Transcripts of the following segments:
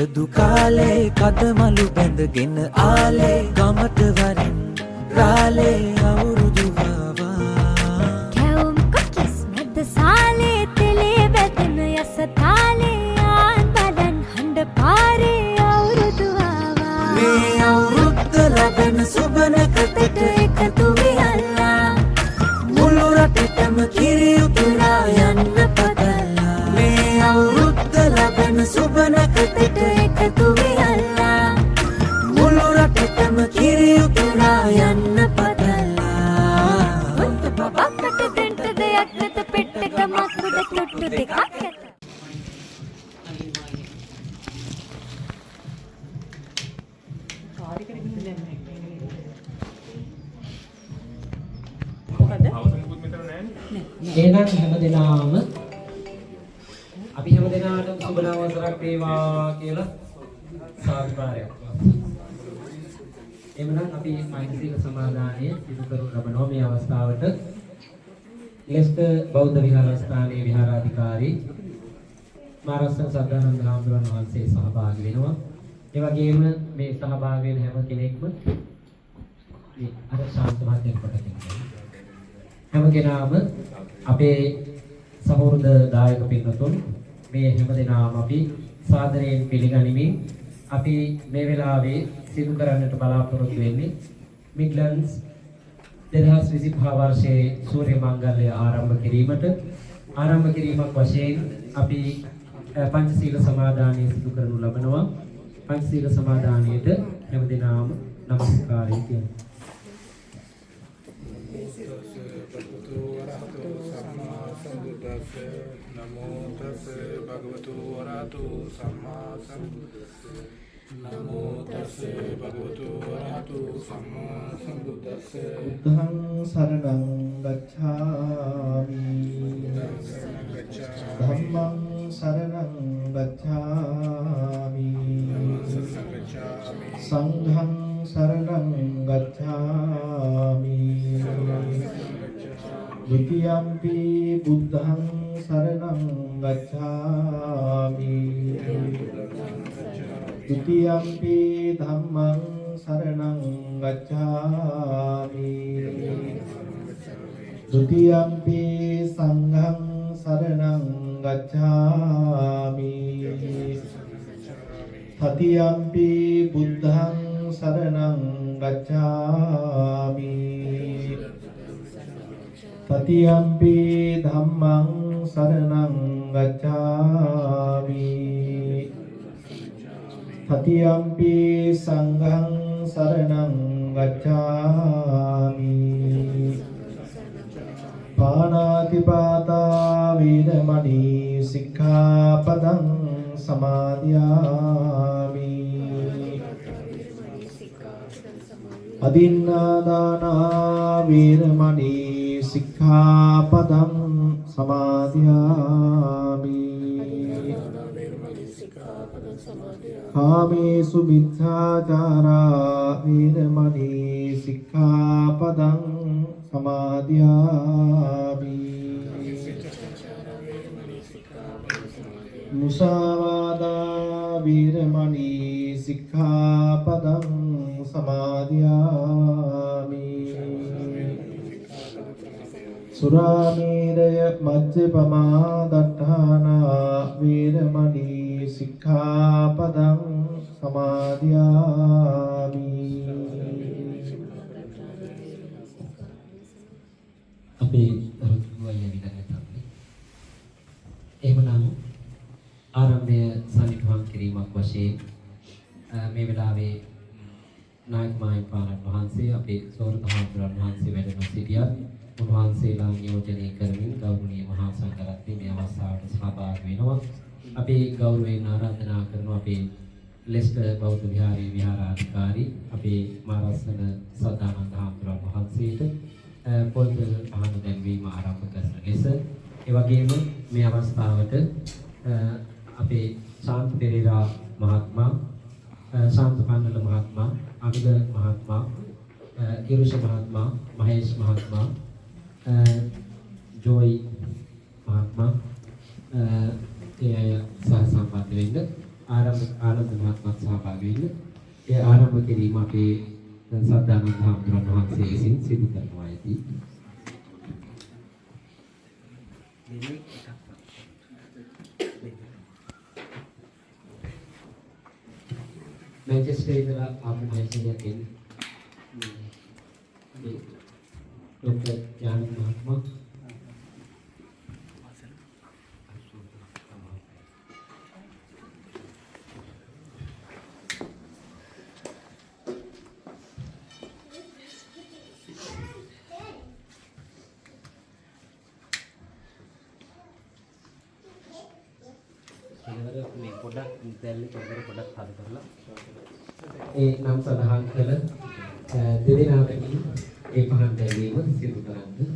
ඉපදු කාලේ කදමලු බැඳගෙන ආලේ ගමට වරින් රාලේ අවුරුදු වවා කැවුම් කොකිස් මැද සාලේ තෙලේ බැදෙන යස තාලේ ආන් බලන් හඬ පාරේ අවුරුදු වවා මේ අවුරුද්ද ලබන සුබනකතට එකතු වියල්ලා මුළු රටටම කිරි උතුරා යන්න පතලා මේ අවුරුද්ද ලබන සුබනකතට එකතු වියල්ලා මුළු රටටම කිරි උතුරා යන්න පතලා ඔන්න බබකට දෙන්න දෙයක් නැත පෙට්ටක මකුඩ තොට්ටු දෙකක් ඇත එහෙනම් හැමදෙනාම අපි හැමදෙනාටම සුබ නවවසරක් වේවා කියලා සාදුකාරයක්. එhmenan අපි මෛත්‍රික සමාදානය සිදු කරනු ලබනවා මේ අවස්ථාවට. ලෙස්ටර් බෞද්ධ විහාරස්ථානයේ විහාරාධිකාරී මාරස්සන සද්ධානන්ද හාමුදුරන් වහන්සේ සහභාගී වෙනවා. ඒ වගේම මේ සහභාගී වෙන හැම කෙනෙක්ම මේ අර ශාන්ත මහත්මයා කොටගෙන හැම කෙනාම අපේ සහෝදර දායක පින්වතුන් මේ හැම දෙනාම අපි සාදරයෙන් පිළිගනිමින් අපි මේ වෙලාවේ සිදු කරන්නට බලාපොරොත්තු වෙන්නේ මිඩ්ලන්ඩ්ස් 2025 වර්ෂයේ සූර්ය මංගල්‍ය ආරම්භ කිරීමක් වශයෙන් අපි පංචශීල සමාදානය සිදු කරනු ලබනවා. පංචශීල සමාදානයේට හැම දෙනාම නමස්කාරය කියනවා. නමෝ තස් භගවතු වරහතු සම්මා සම්බුද්දස්ස නමෝ තස් භගවතු වරහතු සම්මා සම්බුද්දස්ස බුද්ධං සරණං ගච්ඡාමි ධම්මං සරණං ගච්ඡාමි සංඝං සරණං ගච්ඡාමි ဒုတိယံ පි බුද්ධං සරණං ගච්ඡාමි ဒုတိယံ පි ධම්මං සරණං ගච්ඡාමි ဒုတိယံ පි සංඝං සරණං ගච්ඡාමි တတိယံ පි බුද්ධං සරණං ගච්ඡාමි තතියම්පි ධම්මං සරණං ගච්ඡාමි තතියම්පි සංඝං සරණං ගච්ඡාමි පාණාතිපාතා වේරමණී සික්ඛාපදං සමාදියාමි අදින්නාදානා වේරමණී සික්ඛාපදං සමාදියාමි කාමේසු මිච්ඡාචාරා වේරමණී සික්ඛාපදං සමාදියාමි මුසාවාදා වේරමණී සික්ඛාපදං සමාදියාමි සුරාමේරය මජ්ජපමා දට්ඨානා වේරමණී සික්ඛාපදං සමාදියාමි අපේ රුතුවයි විදිහට එහෙමනම් ආරම්භය සනිටුහන් කිරීමක් වශයෙන් මේ වෙලාවේ නායක මාහිමිපාණන් වහන්සේ අපේ සෝරත හාමුදුරන් වහන්සේ වැඩම සිටියා. උන්වහන්සේලා නියෝජනය කරමින් ගෞරවනීය මහා සංඝරත්නය මේ අවස්ථාවට සහභාගී වෙනවා. අපි ගෞරවයෙන් ආරාධනා කරනවා අපේ ලෙස්ටර් බෞද්ධ විහාරයේ විහාරාධිකාරී අපේ මාරස්සන සදානන්ද හාමුදුරන් වහන්සේට පොල්පල් පහන දැන්වීම ආරම්භ කරන ලෙස ඒ වගේම මේ අවස්ථාවට අපේ ශාන්ත පෙරේරා මහත්මයා ශාන්ත පන්නල මහත්මයා අමිල මහත්මයා ඉරුෂ මහත්මයා මහේෂ් මහත්මයා ජෝයි මහත්මයා ඒ අය සහ සම්බන්ධ වෙන්න ආනන්ද කිරීම අපේ සද්ධානන්ද හාමුදුරන් වහන්සේ විසින් සිදු කරනවා ඇති. मैनचेस्टर इधर आप महेश के डॉक्टर ज्ञान महात्मा ඒ නම් සඳහන් කළ දෙදෙනාටකින් ඒ පහන් දැල්වීම සිදු කරන්න.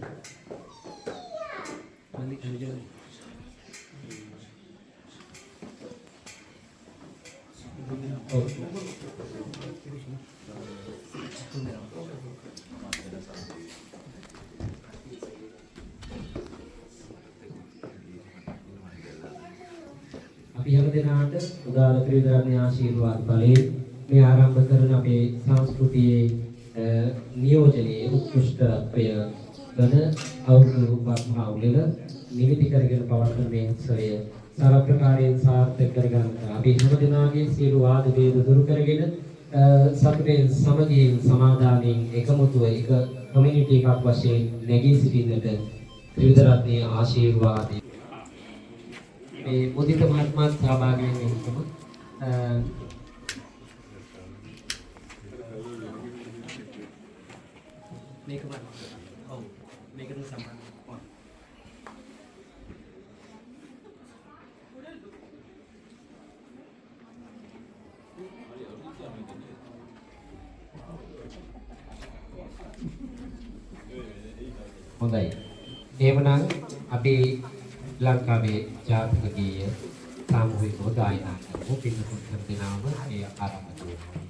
අපි හැම දිනාට උදාර ත්‍රිවිධරත්නයේ ආශිර්වාද බලයෙන් මේ ආරම්භ කරන අපේ සංස්කෘතියේ නියෝජනයේ උත්කෘෂ්ඨත්වය වන අවුරුදු වර්ෂාවල නිමිති කරගෙන පවත්වන මේ උත්සවය සාරප්‍රකාරයෙන් සාර්ථක කරගන්න අපි හැම දිනාගේ සියලු වාද වේද දුරු කරගෙන සතුටෙන් සමගියෙන් සමාදානයෙන් එකමුතුව එක කමියුනිටි එකක් වශයෙන් නැගී සිටින්නට ත්‍රිවිධරත්නයේ ආශිර්වාදය මේ මුදිත මහත්මයා සහභාගී වෙන්නම මේක ඔව් මේකට සමාන හොඳයි එහෙමනම් අපි ලංකාවේ ජාතක ගීය සාමූහිකව ගායනා කරමු පිටුපත් දෙනාම ඒ ආරම්භ කරමු.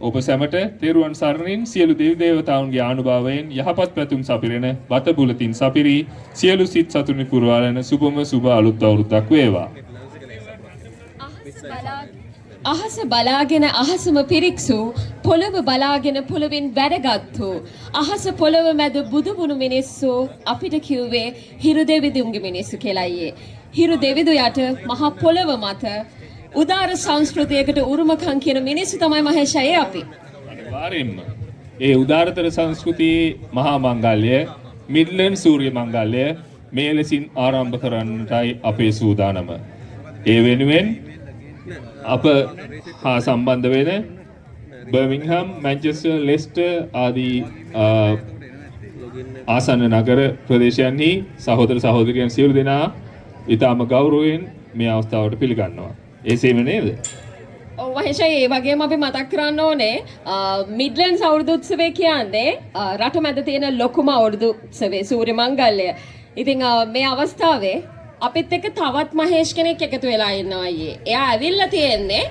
ඔබ සැමට තෙරුවන් සරණින් සියලු දෙවි දේවතාවුන්ගේ ආනුභාවයෙන් යහපත් පැතුම් සපිරෙන බත බුලතින් සපිරි සියලු සිත් සතුනි පුරවාලන සුබම සුබ අලුත් අවුරුද්දක් වේවා. අහස බලාගෙන අහසම පිරික්සූ පොළව බලාගෙන පොළවෙන් වැඩගත්තු අහස පොළව මැද බුදුබුණු මිනිස්සු අපිට කිව්වේ හිරු දෙවිදුන්ගේ මිනිස්සු කියලායේ. හිරු දෙවිදු යට මහා පොළව මත උදාර සංස්කෘතියකට උරුමකම් කියන මිනිස්සු තමයි මහේෂය අපි. අනිවාර්යෙන්ම ඒ උදාරතර සංස්කෘතියේ මහා මංගල්‍ය මිඩ්ලන්ඩ් සූර්ය මංගල්‍ය මේ ලෙසින් ආරම්භ කරන්නටයි අපේ සූදානම. ඒ වෙනුවෙන් අප හා සම්බන්ධ වෙන බර්මින්ගම්, මැන්චෙස්ටර්, ලෙස්ටර් ආදී ආසන්න නගර ප්‍රදේශයන්හි සහෝදර සහෝදරියන් සියලු දෙනා ඊටම ගෞරවයෙන් මේ අවස්ථාවට පිළිගන්නවා. ඒසේම නේද? ඔව් මහේෂය ඒ වගේම අපි මතක් කරන්න ඕනේ මිඩ්ලන්ඩ්ස් අවුරුදු උත්සවය කියන්නේ රට මැද තියෙන ලොකුම අවුරුදු උත්සවය සූර්ය මංගල්‍ය. ඉතින් මේ අවස්ථාවේ අපිත් එක්ක තවත් මහේෂ් කෙනෙක් එකතු වෙලා ඉන්නවා අයියේ. එයා ඇවිල්ලා තියෙන්නේ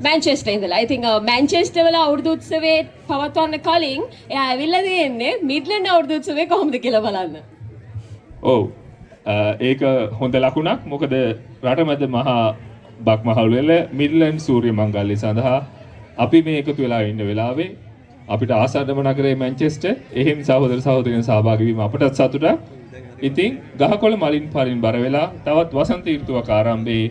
මැන්චෙස්ටර් ඉඳලා. ඉතින් මැන්චෙස්ටර් වල අවුරුදු උත්සවයේ පවත්වන්න කලින් එයා ඇවිල්ලා තියෙන්නේ මිඩ්ලන්ඩ් අවුරුදු උත්සවයේ කොහොමද කියලා බලන්න. ඔව්. ඒක හොඳ ලකුණක්. මොකද රටමැද මහා බක්මහල් වල මිඩ්ලන්ඩ් සූර්ය මංගල්‍ය සඳහා අපි මේ එකතු වෙලා ඉන්න වෙලාවේ අපිට ආසන්නම නගරයේ මැන්චෙස්ටර් එහෙම සහෝදර සහෝදරියන් සහභාගී වීම අපටත් සතුටක්. ඉතින් ගහකොළ මලින් පරින් බර වෙලා තවත් වසන්ත ඍතුවක ආරම්භයේ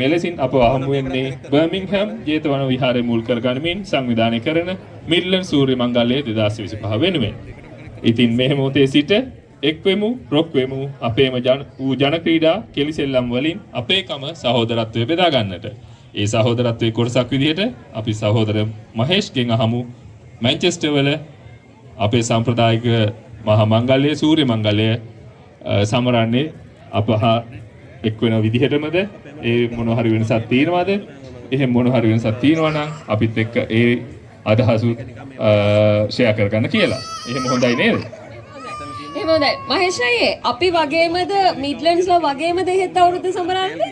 මෙලෙසින් අප හමු වෙන්නේ බර්මින්ගම් ජේතවන විහාරය මුල් කරගනිමින් සංවිධානය කරන මිඩ්ලන්ඩ් සූර්ය මංගල්‍ය 2025 වෙනුවෙන්. ඉතින් මේ මොහොතේ සිට එක් වෙමු රොක් වෙමු අපේම ජන ක්‍රීඩා කෙලිසෙල්ලම් වලින් අපේකම සහෝදරත්වය බෙදා ගන්නට. ඒ සහෝදරත්වයේ කොටසක් විදිහට අපි සහෝදර මහේෂ්ගෙන් අහමු මැන්චෙස්ටර් වල අපේ සම්ප්‍රදායික මහා මංගල්‍ය සූර්ය මංගල්‍ය සමරන්නේ අප එක් වෙන විදිහටමද ඒ මොන හරි වෙනසක් තියෙනවද? එහෙම මොන හරි වෙනසක් තියෙනවා නම් අපිත් එක්ක ඒ අදහස ෂෙයා කරගන්න කියලා. එහෙම හොඳයි නේද? එහෙම හොඳයි. මහේෂ් අයියේ අපි වගේමද මිඩ්ලන්ඩ්ස්ලා වගේමද එහෙත් අවුරුද්ද සමරන්නේ?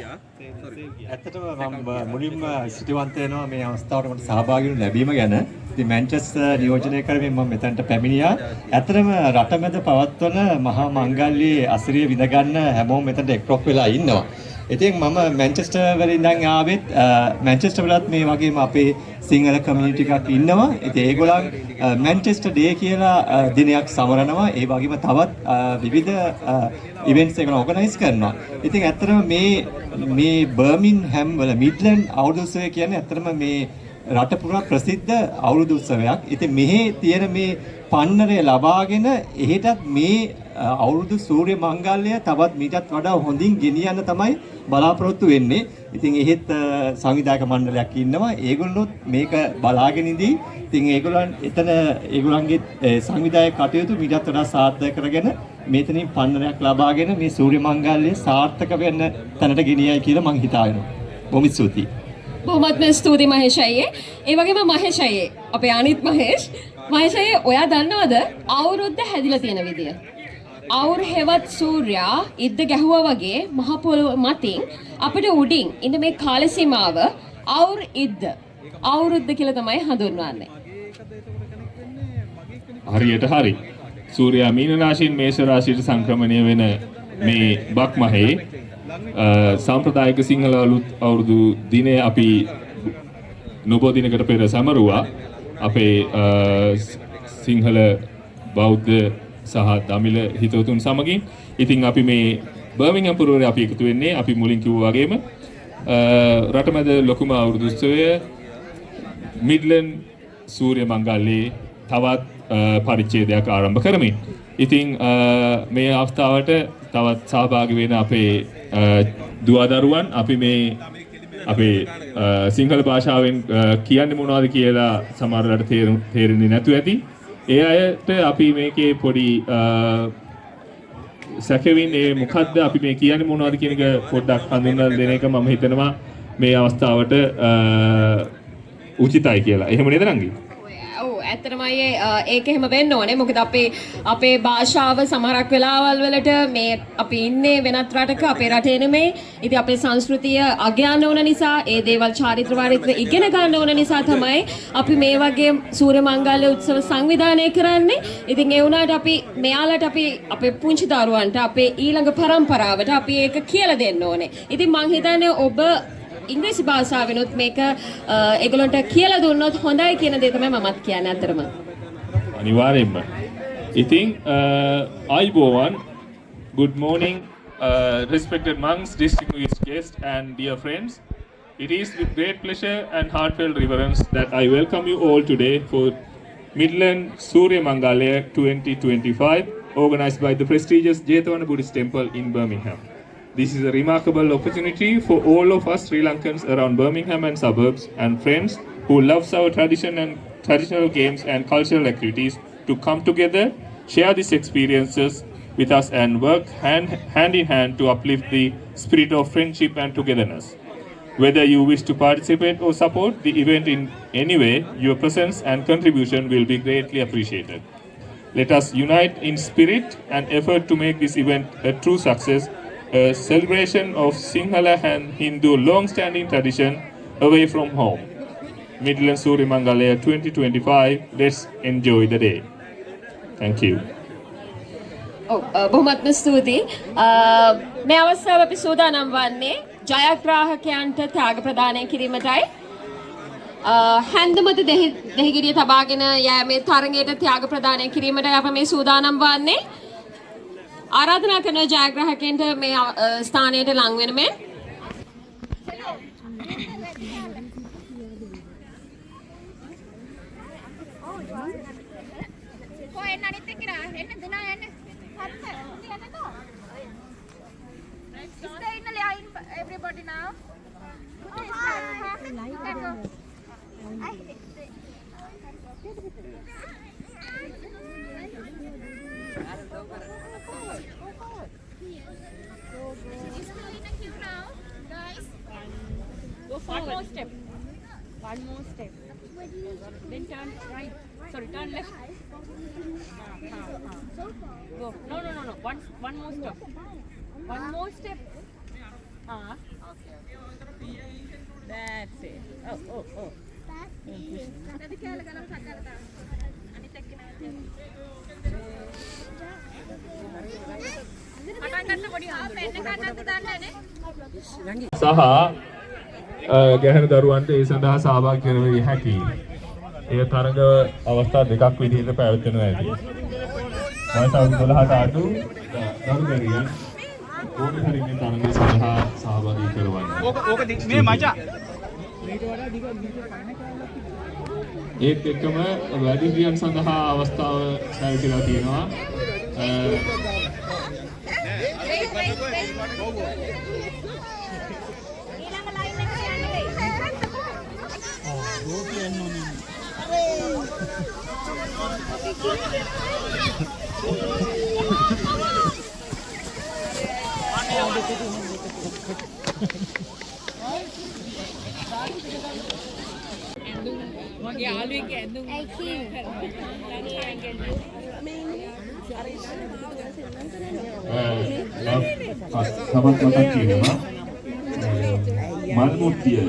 ඇත්තටම මම මුලින්ම ස්තුතිවන්ත වෙනවා මේ අවස්ථාවට මට සහභාගී වෙන්න ලැබීම ගැන. ඉතින් මැන්චෙස්ටර් නියෝජනය කරමින් මම මෙතනට පැමිණියා. ඇත්තටම රටමැද පවත්වන මහා මංගල්‍යයේ අසිරිය විඳ ගන්න හැමෝම මෙතනට එක්රොක් වෙලා ඉන්නවා. ඉතින් මම මැන්චෙස්ටර් වල ඉඳන් ආවෙත් මැන්චෙස්ටර් වලත් මේ වගේම අපේ සිංහල කමියුනිටි එකක් ඉන්නවා. ඉතින් ඒගොල්ලන් මැන්චෙස්ටර් ඩේ කියලා දිනයක් සමරනවා. ඒ වගේම තවත් විවිධ ඉවෙන්ට්ස් එකක් ඕගනයිස් කරනවා. ඉතින් ඇත්තටම මේ බර්මින්ගම් වල මිඩ්ලන්ඩ් අවුරුදු උත්සවය කියන්නේ ඇත්තටම මේ රට පුරා ප්‍රසිද්ධ අවුරුදු උත්සවයක්. ඉතින් මෙහි තියෙන මේ පන්නරය ලබාගෙන එහෙටත් මේ අවුරුදු සූර්ය මංගල්‍ය තවත් මීටත් වඩා හොඳින් ගෙනියන්න තමයි බලාපොරොත්තු වෙන්නේ. ඉතින් එහෙත් සංවිධායක මණ්ඩලයක් ඉන්නවා. ඒගොල්ලොත් මේක බලාගෙන ඉඳී. ඉතින් ඒගොල්ලන්ගේ සංවිධායක කටයුතු මීටත් වඩා සාර්ථක කරගෙන මෙතනින් පන්නරයක් ලබාගෙන මේ සූර්ය මංගල්‍ය සාර්ථක වෙන්න තැනට ගෙනියයි කියලා මම හිතාගෙනවා. බොහොම ස්තුතියි. බොහොමත්ම ස්තුතියි මහේෂ් අයියේ. ඒ වගේම මහේෂ් අයියේ අපේ අනිත් මහේෂ් අයියේ ඔයා දන්නවද අවුරුද්ද හැදිලා තියෙන විදිය? අවුරු හෙවත් සූර්යා ඉද්ද ගැහුවා වගේ මහ පොළොව මතින් අපිට උඩින් ඉන්න මේ කාල සීමාව අවුරුද්ද කියලා තමයි හඳුන්වන්නේ. හරියට හරි. සූර්යා මීන රාශියෙන් මේෂ රාශියට සංක්‍රමණය වෙන මේ බක්මහේ සාම්ප්‍රදායික සිංහල අලුත් අවුරුදු දිනේ අපි නොබෝ දිනකට පෙර සමරුවා අපේ සිංහල බෞද්ධ සහ දමිළ හිතවතුන් සමගින්. ඉතින් අපි මේ බර්මින්ගම් පුරවරේ අපි එකතු වෙන්නේ අපි මුලින් කිව්වා වගේම රටමැද ලොකුම අවුරුදු උත්සවය මිඩ්ලන්ඩ් සූර්ය මංගල්‍යයේ තවත් පරිච්ඡේදයක් ආරම්භ කරමින්. ඉතින් මේ අවස්ථාවට තවත් සහභාගී වෙන අපේ දුවදරුවන් අපි මේ අපේ සිංහල භාෂාවෙන් කියන්නේ මොනවද කියලා සමහරවිට තේරෙන්නේ නැතු ඇති. ඒ අයට අපි මේකේ පොඩි සැකෙමින් මොකද්ද අපි මේ කියන්නේ මොනවද කියන එක පොඩ්ඩක් හඳුන්වලා දෙන එක මම හිතනවා මේ අවස්ථාවට උචිතයි කියලා. එහෙම නේද නංගි? ඇත්තටම ඒක එහෙම වෙන්න ඕනේ. මොකද අපේ භාෂාව සමහරක් වෙලාවල් වලට මේ අපි ඉන්නේ වෙනත් රටක අපේ රටේ නෙමෙයි. ඉතින් අපේ සංස්කෘතිය අගයන්න ඕන නිසා ඒ දේවල් චාරිත්‍ර වාරිත්‍ර ඉගෙන ගන්න ඕන නිසා තමයි අපි මේ වගේ සූර්ය මංගල්‍ය උත්සව සංවිධානය කරන්නේ. ඉතින් ඒ වුණාට අපි මෙයාලට අපි අපේ පුංචි දරුවන්ට අපේ ඊළඟ පරම්පරාවට අපි ඒක කියලා දෙන්න ඕනේ. ඉතින් මං හිතන්නේ ඔබ ඉංග්‍රීසි භාෂාවෙනුත් මේක ඒගොල්ලන්ට කියලා දුන්නොත් හොඳයි කියන දේ තමයි මමත් කියන්නේ අතරම. අනිවාර්යෙන්ම. ඉතින් අයිබෝවන් good morning respected monks, distinguished guests and dear friends. It is with great pleasure and heartfelt reverence that I welcome you all today for Midland Surya Mangalaya 2025 organized by the prestigious Jetavana Buddhist Temple in Birmingham. This is a remarkable opportunity for all of us Sri Lankans around Birmingham and suburbs and friends who loves our tradition and traditional games and cultural activities to come together, share these experiences with us and work hand in hand to uplift the spirit of friendship and togetherness. Whether you wish to participate or support the event in any way, your presence and contribution will be greatly appreciated. Let us unite in spirit and effort to make this event a true success, a celebration of Sinhala and Hindu long-standing tradition away from home. Midland Suri Mangalaya 2025. Let's enjoy the day. Thank you. බොහොමත්ම ස්තුතියි. මේ අවස්ථාව අපි සූදානම් වන්නේ ජයග්‍රාහකයන්ට ත්‍යාග ප්‍රදානය කිරීමටයි. හැන්දමත දෙහිගිරිය තබාගෙන යෑමේ තරගයට ත්‍යාග ප්‍රදානය කිරීමටයි අප මේ සූදානම් වන්නේ. ආරාධනා කරන ජයග්‍රාහකයන්ට මේ ස්ථානයට ලං වෙන මෙන් everybody now. One more step. One more step. Then turn right. Sorry, turn left. Go. No. One more step. One more step. That's it. Oh. සහ ගැහැණු දරුවන්ට ඒ සඳහා සහභාගී වෙන හැකි. ඒ තරඟ අවස්ථා දෙකක් විදිහට පැවැත්වෙනවා ඇති. වයස 12ට අඩු දරු ගැරියන් ඕන හරිනේ තරඟ සඳහා සහභාගී කරවන්න. ඕක මේ මචං. ඒත් එක්කම වැඩිහිටියන් සඳහා අවස්ථාව සැලසීලා තියෙනවා. සමත් මතක් කියනවා මල් මුට්ටිය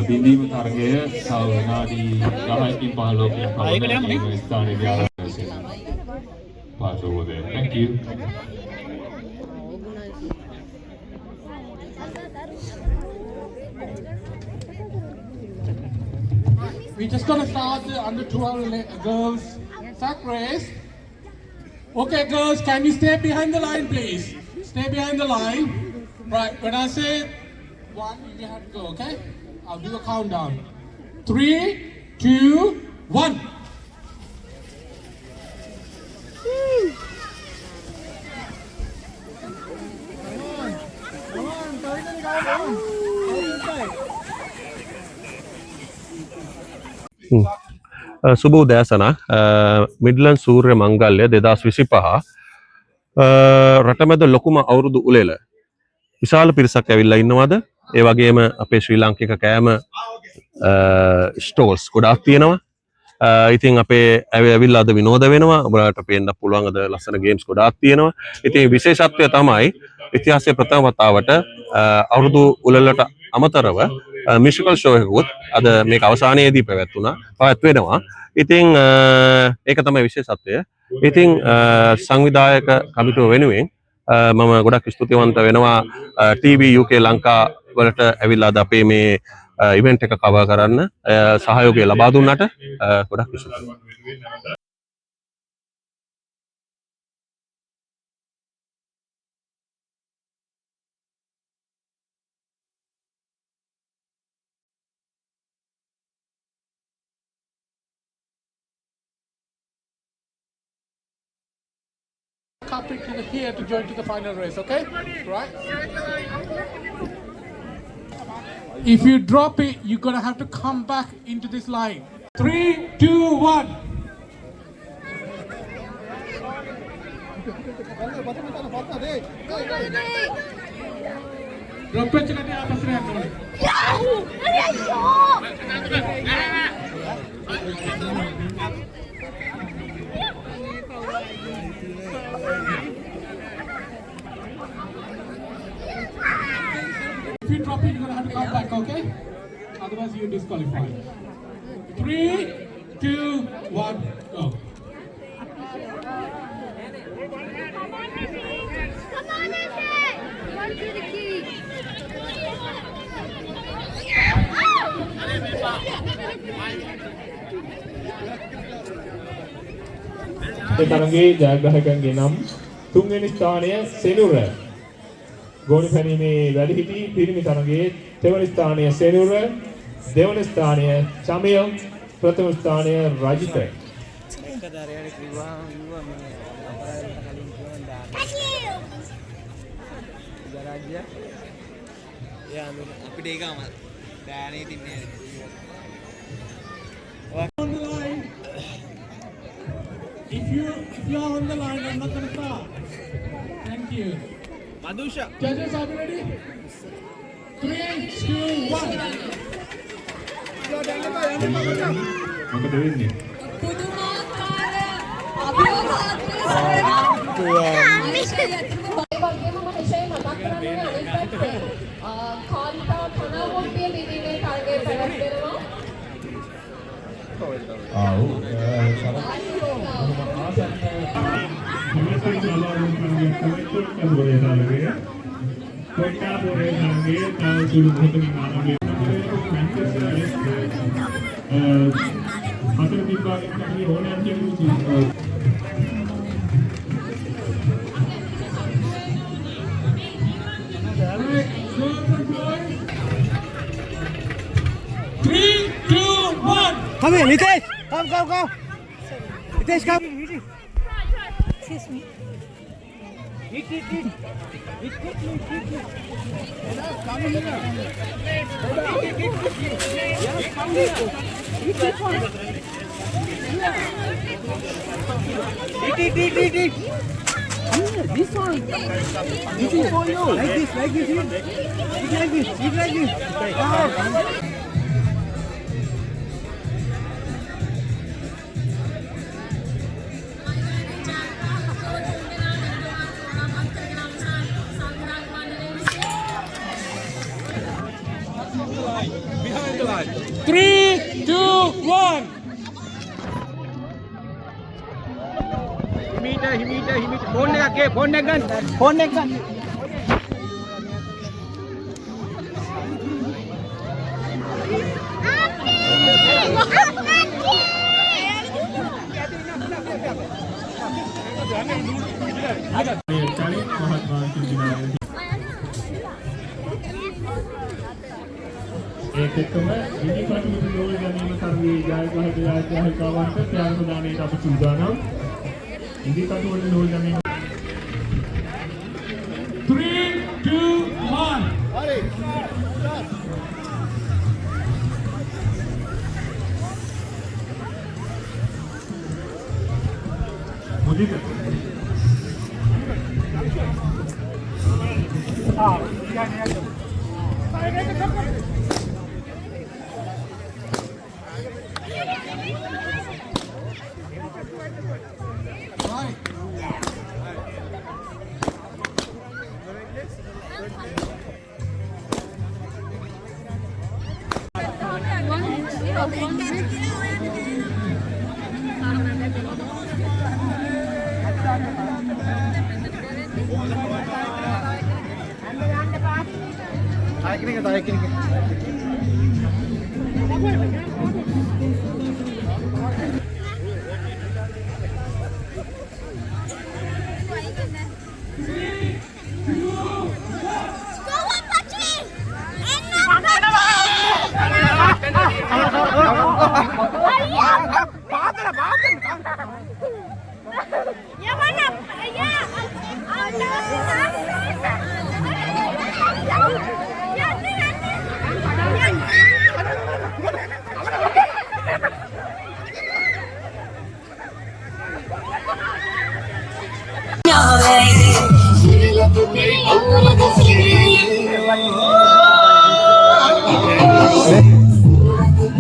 බිඳීම තරගය තව විනාඩි 10කින් 15කින් පමණ ස්ථානයේදී ආරම්භ වෙනවා. Pass over there. Thank you. We're just gonna start the under 12 girls sack race. Okay, girls, can you stay behind the line, please? Stay behind the line. Right, when I say one, you have to go, okay? I'll do a countdown. 3, 2, 1. සුබ උදෑසනක්. මිඩ්ලන්ඩ් සූර්ය මංගල්‍ය 2025 රටමැද ලොකුම අවුරුදු උළෙල විශාල පිරිසක් ඇවිල්ලා ඉන්නවද? ඒ වගේම අපේ ශ්‍රී ලාංකික කෑම ස්ටෝල්ස් ගොඩාක් තියෙනවා. ඉතින් අපේ ඇවිල්ලා අද විනෝද වෙනවා. ඔයාලට පේන්න පුළුවන් අද ලස්සන ගේම්ස් ගොඩාක් තියෙනවා. ඉතින් විශේෂත්වය තමයි ඉතිහාසයේ ප්‍රථම වතාවට අවුරුදු උළෙලට අමතරව මියුසිකල් ෂෝ එකකුත් අද මේක අවසානයේදී පැවැත්වෙනවා. ඉතින් ඒක තමයි විශේෂත්වය. ඉතින් සංවිධායක කමිටුව වෙනුවෙන් මම ගොඩක් ස්තුතිවන්ත වෙනවා TV UK ලංකා වලට ඇවිල්ලා අද අපේ මේ ඉවෙන්ට් එක කවර් කරන්න සහයෝගය ලබා දුන්නට ගොඩක් ස්තුතියි. Up into the here to join to the final race, okay? Right? If you drop it, you're gonna have to come back into this line. 3, 2, 1. Drop it to the If you drop it, you're gonna have to come back, okay? Otherwise, you're disqualified. 3, 2, 1, go. තරගයේ ජයග්‍රාහකයන්ගේ නම් තුන්වෙනි ස්ථානය Senura. Goalie පැනීමේ වැඩිහිටි පිරිමි තරගයේ තෙවන ස්ථානය සෙනුර, දෙවන ස්ථානය චමය, ප්‍රථම ස්ථානය රජිත. අපිට ඒකම බෑනේ තින්නේ. On the line. If you're on the line, I'm not going to start. Thank you. Madusha. Judges, are you ready? 3, 2, 1. මොකද වෙන්නේ? Come here, Nitesh. Come. Nitesh, come. Excuse me. Eat. Come here. Yes, come here. Eat this one. Eat. Here, this one. This is for you. Like this. Eat like this. Wow. Behind the line. 3, 2, 1. Himita. Phone එක ගන්න. ඒත් එක්කම ඉනිපටු goal ගැනීම තරගයේ ජයග්‍රාහකයන්ට ප්‍රාණ ප්‍රදානයට අප සූදානම්. ඉනිපටු වල goal ගැනීම 3, 2, 1. Hurry. මුදිත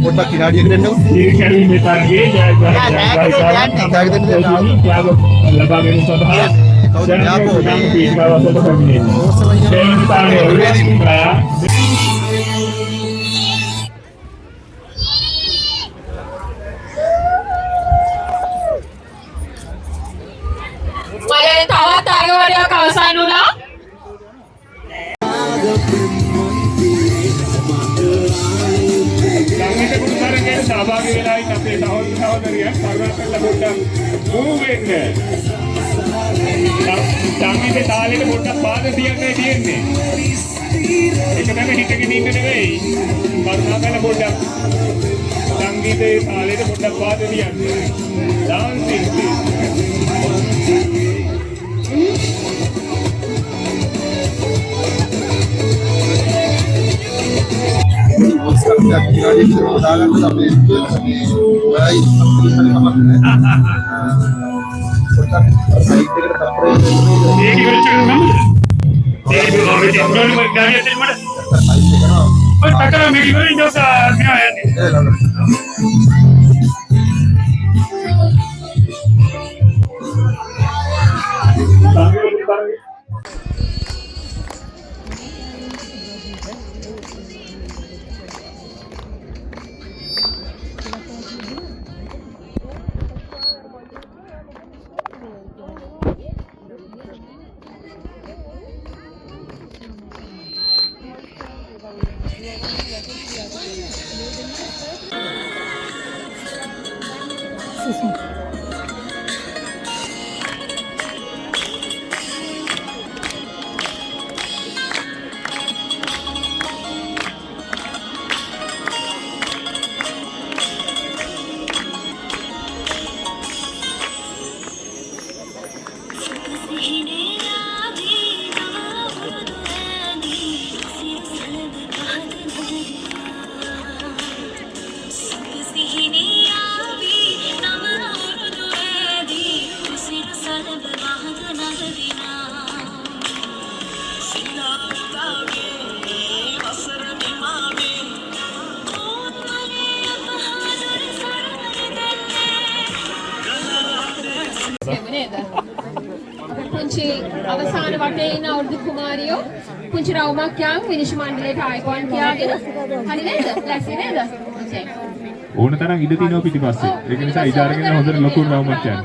පොඩ්ඩක් කිනාඩියකට එන්නකො. ඒක කැඩීමේ තරගයේ ජයග්‍රාහකයන්ට ලබා ගැනීම සඳහා දැන් පීඩාවකට පැමිණෙනවා. කාර්යයක් අවසන් වුණා. ළඟට කුමාරගේ සහභාගී වෙලා ඉන්න අපේ සහෝදර සහෝදරියන් කරුණාකරලා පොඩ්ඩක් මූව් වෙන්න. සංගීතේ තාලෙට පොඩ්ඩක් පාද තියන්නයි තියෙන්නේ. ඒක තමයි හිතගෙන ඉන්න නෙවෙයි. කරුණාකරලා පොඩ්ඩක් සංගීතේ තාලෙට පොඩ්ඩක් පාද තියන්න. Dancing please. පුංචි අවසාන වටේ ඉන්න අවුරුදු කුමාරියෝ පුංචි රවුමක් යන් විනිශ්චය මණ්ඩලයට ආයිබෝන් කියාගෙන හරි නේද? ලැස්ති නේද? ඕන තරම් ඉඩ තියෙනවා පිටිපස්සේ. ඒක නිසා ඉඩ අරගෙන හොඳට ලොකු රවුමක් යන්න.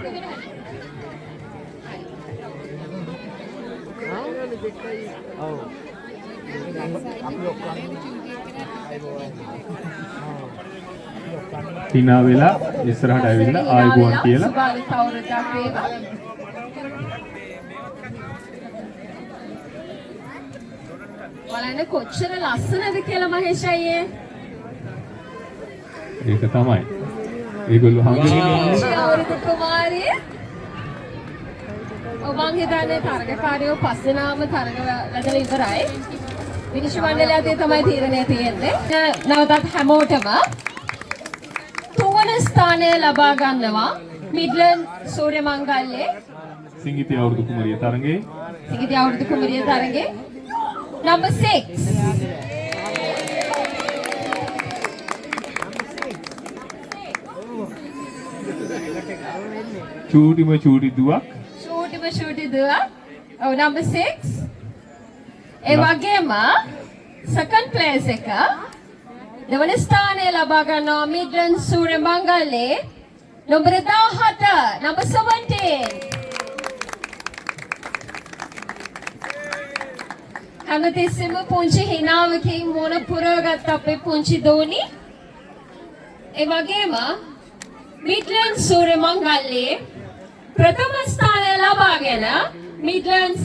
හිනා වෙලා ඉස්සරහට ඇවිල්ලා ආයිබෝන් කියලා බලන්න කොච්චර ලස්සනද කියලා මහේෂ් අයියේ. ඒක තමයි. ඒගොල්ලෝ හංගගෙන අවුරුදු කුමාරිය. ඔබ මං හිතන්නේ තරගකාරයෝ පස්සෙනාම තරග වැදලා ඉවරයි. විනිශ්චය මණ්ඩලය අතේ තමයි තීරණය තියෙන්නේ. නැවතත් හැමෝටම තුන්වන ස්ථානය ලබා ගන්නවා මිඩ්ලන්ඩ් සූර්ය මංගල්‍යයේ සිංගිති අවුරුදු කුමරිය තරඟේ. සිංගිති අවුරුදු කුමරිය තරඟේ number 6. චූටිම චූටි දුවක්. ඔව් number 6. ඒ වගේම second place එක දෙවන ස්ථානය ලබා ගන්නවා මිඩ්ලන්ඩ් සූර්ය මංගල්‍යයේ number 17 number 17. හැමතිස්සෙම පුංචි හිනාවකින් මොන පුරවගත් අපේ පුංචි දෝනි. ඒ වගේම මිඩ්ලන්ඩ් සූර්ය මංගල්‍යයේ ප්‍රථම ස්ථානය ලබාගෙන මිඩ්ලන්ඩ්ස්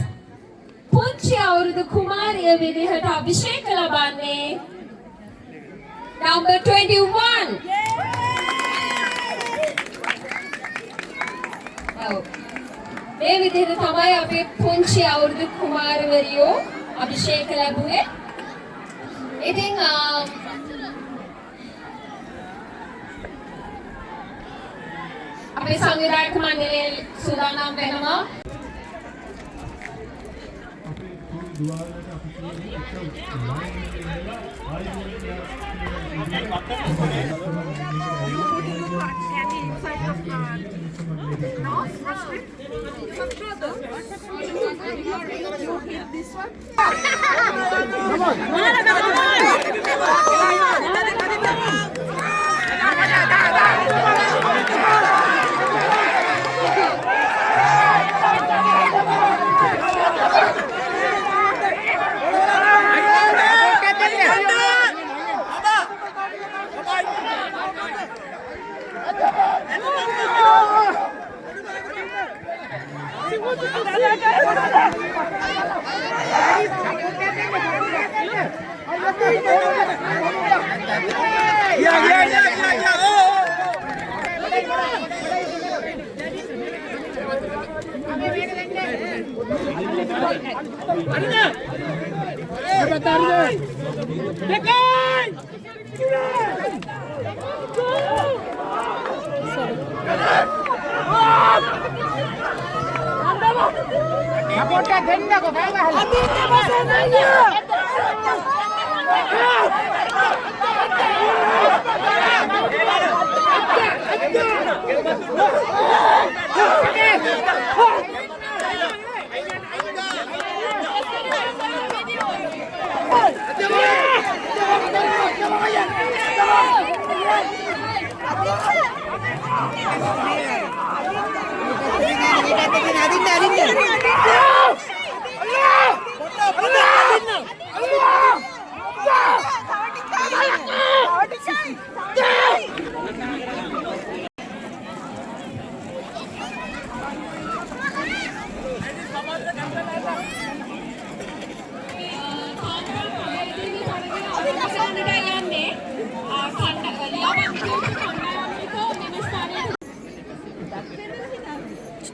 පුංචි අවුරුදු කුමාරිය විදිහට අභිෂේක ලබන්නේ number 21. මේ විදිහට තමයි අපේ පුංචි අවුරුදු කුමාරවරියෝ අභිෂේක ලැබුවේ. ඉතින් අපේ සංවිධායක මණ්ඩලයේ සූදානම් වෙනවා.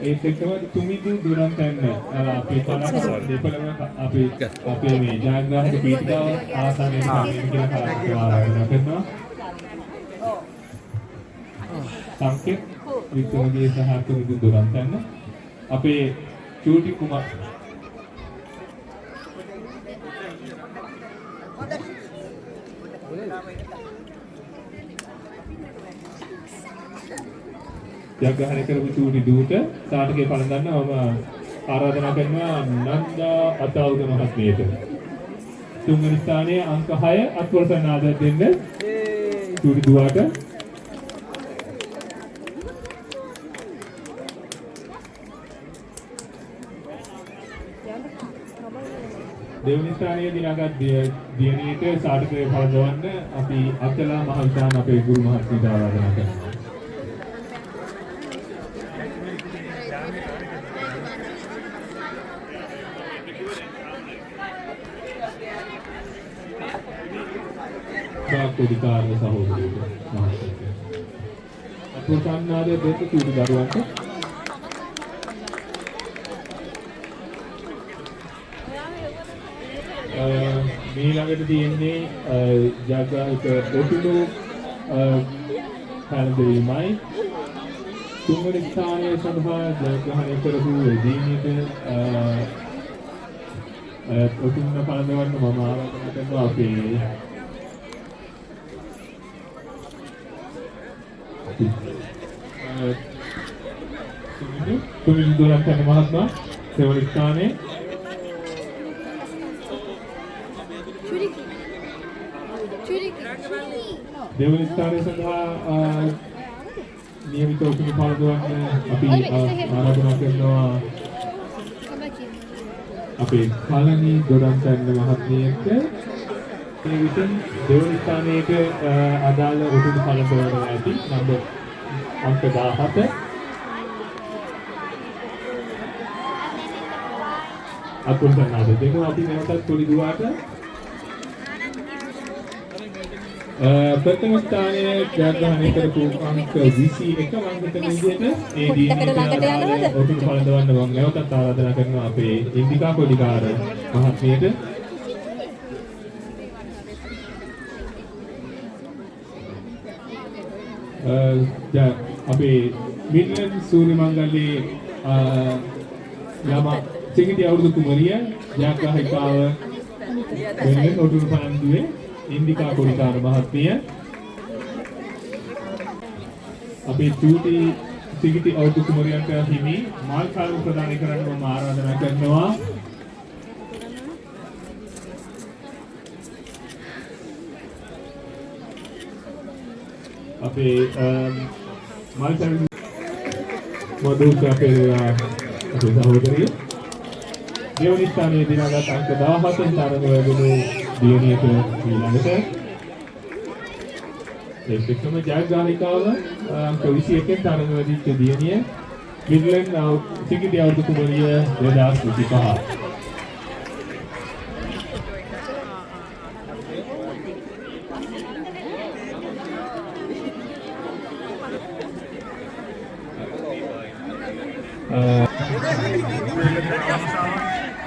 ඒත් එක්කම තුමිදු දුරන් තැන්න අපේ පළාත දෙපළම අපේ මේ ජයග්‍රාහක පීඨිකාව ආසන්නයේ සම්මිලිත කියලා කාර්යයක් ආරම්භ කරනවා. සංකේත වික්‍රමගේ සහ තුමිදු දුරන් තැන්න අපේ චූටි කුමාර ජයග්‍රහණය කරපු චූටි දූට සාටකේ පළඳන්න මම ආරාධනා කරනවා නන්දා අතවුද මහත්මියට. තුන්වෙනි ස්ථානයේ අංක 6 අත්වලසන් ආදර දෙන්න චූටි දුවට. දෙවනි ස්ථානයේ දිනාගත් දියණියට සාටකේ පළඳවන්න අපි අත්ලා මහ විතාන අපේ ගුරු මහත්මියට ආරාධනා කරනවා. කොඩිකාර්ය සහෝදරයෙක් මහත්මයෙක්. අපෝසන්නාදයේ දෙක චූටි දරුවන්ට මේ ළඟට තියෙන්නේ ජාග්‍රාහක ඔටුනු පැනදීමයි. තුන්වෙනි ස්ථානයේ සඳහා ජයග්‍රහණය කරපු දිනේට ඔටුනු පළඳවන්න මම ආරාධනා කරනවා අපේ තුමිදු දුරන් තැන්න මහත්මයා දෙවනි ස්ථානයේ දෙවනි ස්ථානයේ සඳහා නියමිත ඔටුනු පළඳවන්න අපි ආරාධනා කරනවා අපේ කලණි දොඩම් තැන්න මහත්මියට. මේ විසින් දෙවනි ස්ථානයේට අදාළ ඔටුනු පළඳවනවා ඇති නම්බර් අංක 17 අකුරුසන් ආද දෙක අපි නැවතත් පොඩි දුවාට ප්‍රථම ස්ථානයේ ජයග්‍රහණය කරපු අංක 21 වංගතන විදිහට මේ දීපිට ඔටුනු පළඳවන්න මම නැවතත් ආරාධනා කරනවා අපේ ඉන්දිකා කොඩිකාර මහත්මියට. අපේ මිඩ්ලන්ඩ් සූර්ය මංගල්‍යයේ යම සිඟිති අවුරුදු කුමරිය ජයග්‍රාහිකාව වෙනුවෙන් ඔටුනු පළඳුවේ ඉන්දිකා කොඩිකාර මහත්මිය. අපේ චූටි සිඟිති අවුරුදු කුමරියන්ට හිමි මාල් කාර්ය ප්‍රදානය කරන්න මම ආරාධනා කරනවා. අපේ මල්චන් මధుකා පෙරේරා අපේ සහෝදරිය දෙවනි ස්ථානයේ දිනාගත් අංක 17 තරඟ වැදුණු දියණියට ඊළඟට ඒකම ජයග්‍රාහිකාව අංක 21 තරඟ වැදිච්ච දියණිය මිඩ්ලන්ඩ් සිඟිති අවුරුදු කුමරිය 2025.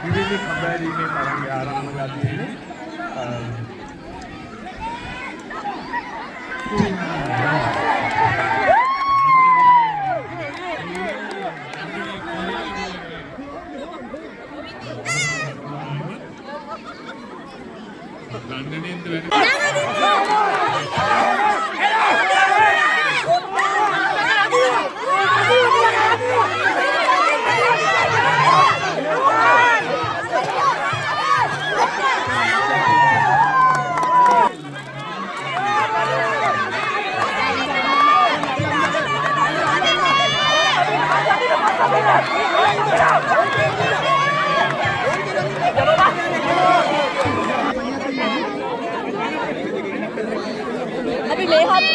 පිරිමි කබෑරීමේ තරඟය ආරම්භ වෙලා තියෙන්නේ. अभी ले हाथ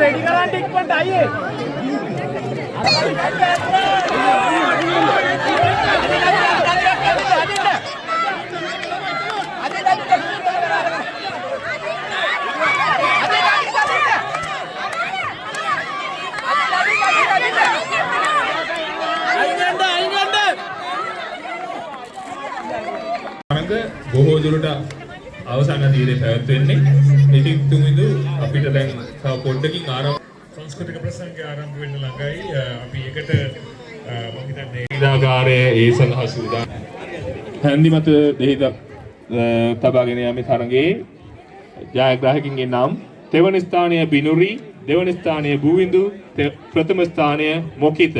रेडी करा टिक पॉइंट आइए බොහෝ දුරට අවසන් අධීරේ පැවැත්වෙන්නේ. ඉතින් තුමිදු අපිට දැන් තව පොඩ්ඩකින් සංස්කෘතික ප්‍රසංගය ආරම්භ වෙන්න ළඟයි. අපි එකට මම හිතන්නේ ක්‍රීඩාගාරයේ ඒ සඳහා සූදානම්. හැන්දිමත දෙහිද තබාගෙන යාමේ තරඟයේ ජයග්‍රාහකින්ගේ නම් තෙවන ස්ථානය බිනුරි, දෙවන ස්ථානය බුවින්දු, ප්‍රථම ස්ථානය මොකිත.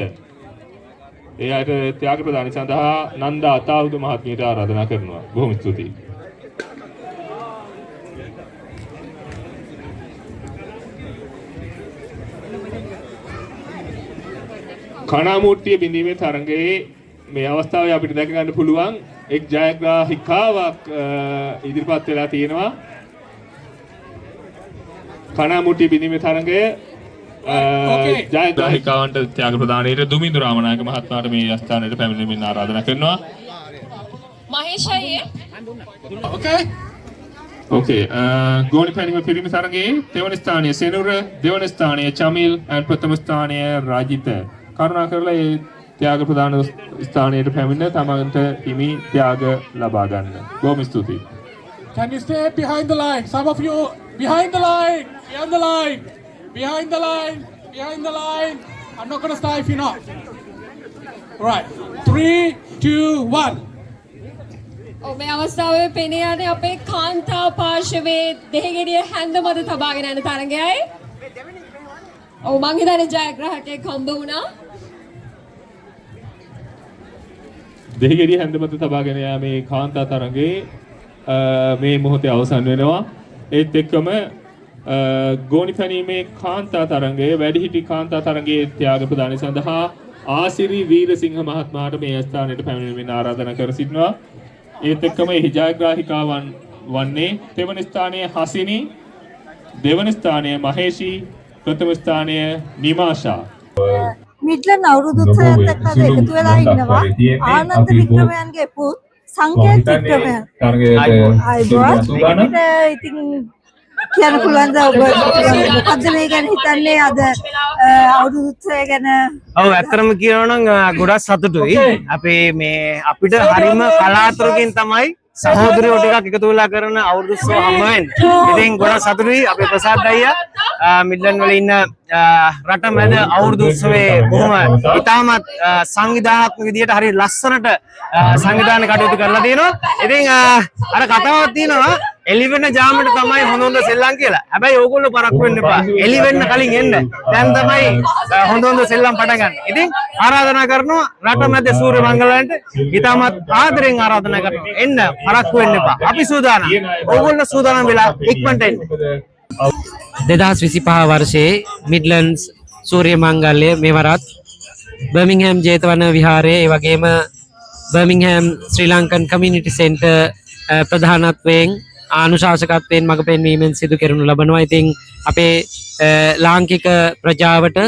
ඒ අයට ත්‍යාග ප්‍රදානය සඳහා නන්දා අතාවුද මහත්මියට ආරාධනා කරනවා. බොහොම ස්තුතියි. කණාමූර්තිය බිඳීමේ තරඟයේ මේ අවස්ථාවේ අපිට දැක ගන්න පුළුවන් එක් ජයග්‍රාහිකාවක් ඉදිරිපත් වෙලා තියෙනවා. කණාමූර්තිය බිඳීමේ තරඟය ජයග්‍රාහිකාවන්ට ත්‍යාග ප්‍රදානයේ දුමින්දු රාමනායක මහත්මයාට මේ ස්ථානයට පැමිණෙමින් ආරාධනා කරනවා. මහේෂ් අයියේ. Okay, ගෝනි පැනිම පිරිමි තරඟයේ දෙවන ස්ථානය සෙනුර, දෙවන ස්ථානය චමිල්, and ප්‍රථම ස්ථානය රාජිත. කරුණා කරලා මේ ත්‍යාග ප්‍රදාන ස්ථානයට පැමිණ තමන්ට හිමි ත්‍යාග ලබා ගන්න. බොහොම ස්තුතියි. Can you stay behind the line? Some of you behind the line, behind the line, behind the line, behind the line. I'm not going to start if you're not. All right, 3, 2, 1. ඔව් මේ අවස්ථාවේ පෙනී යන්නේ අපේ කාන්තා පාර්ශවයේ දෙහිගෙඩිය හැන්ද මත තබාගෙන යන තරඟයයි. ඔව් මං හිතන්නේ ජයග්‍රාහකයෙක් හම්බ වුණා. දෙහිගෙඩිය හැන්ද මත තබාගෙන යාමේ කාන්තා තරඟයේ මේ මොහොතේ අවසන් වෙනවා. ඒත් එක්කම ගෝනි පැනීමේ කාන්තා තරඟයේ වැඩිහිටි කාන්තා තරඟයේ ත්‍යාග ප්‍රදානය සඳහා ආසිරි වීරසිංහ මහත්මයාට මේ ස්ථානයට පැමිණෙමින් ආරාධනා කර සිටිනවා. ඒත් එක්කම එහි ජයග්‍රාහිකාවන් වන්නේ තෙවන ස්ථානයේ හසිනි, දෙවන ස්ථානයේ මහේෂි, ප්‍රථම ස්ථානයේ නිමාෂා. මිඩ්ලන් අවුරුදු උත්සවයත් එක්ක අද එකතු වෙලා ඉන්නවා ආනන්ද වික්‍රමයන්ගේ පුත් සංකේත් වික්‍රමයන්. ඉතින් කියන්න පුළුවන්ද ඔබ මොකද්ද මේ ගැන හිතන්නේ අද අවුරුදු උත්සවය ගැන? ඔව් ඇත්තටම කියනවා නම් ගොඩක් සතුටුයි. අපේ මේ අපිට හරිම කලාතුරකින් තමයි සහෝදරයෝ ටිකක් එකතු වෙලා කරන අවුරුදු උත්සව හම්බ වෙන්නේ. ඉතින් ගොඩක් සතුටුයි අපේ ප්‍රසාද් අයියා මිඩ්ලන් වල ඉන්න රට මැද අවුරුදු උත්සවයේ බොහොම ඉතාමත් සංවිධානාත්මක විදියට හරි ලස්සනට සංවිධානය කටයුතු කරලා තියෙනවා. ඉතින් අර කතාවක් තියෙනවා එළි වෙන ජාමෙට තමයි හොඳ හොඳ සෙල්ලම් කියලා. හැබැයි ඕගොල්ලෝ පරක්කු වෙන්න එපා. එළි වෙන්න කලින් එන්න. දැන් තමයි හොඳ හොඳ සෙල්ලම් පටන් ගන්න. ඉතින් ආරාධනා කරනවා රට මැද සූර්ය මංගලයන්ට ඉතාමත් ආදරෙන් ආරාධනා කරනවා. එන්න පරක්කු වෙන්න එපා. අපි සූදානම්. ඕගොල්ලෝ සූදානම් වෙලා ඉක්මනට එන්න. 2025 වර්ෂයේ මිඩ්ලන්ඩ්ස් සූර්ය මංගල්‍ය මෙවරත් බර්මින්ගම් ජේතවන විහාරයේ ඒ වගේම බර්මින්ගම් ශ්‍රී ලංකන් කමියුනිටි සෙන්ටර් ප්‍රධානත්වයෙන් ආනුශාසකත්වයෙන් මඟ පෙන්වීමෙන් සිදු කරනු ලබනවා. ඉතින් අපේ ලාංකික ප්‍රජාවට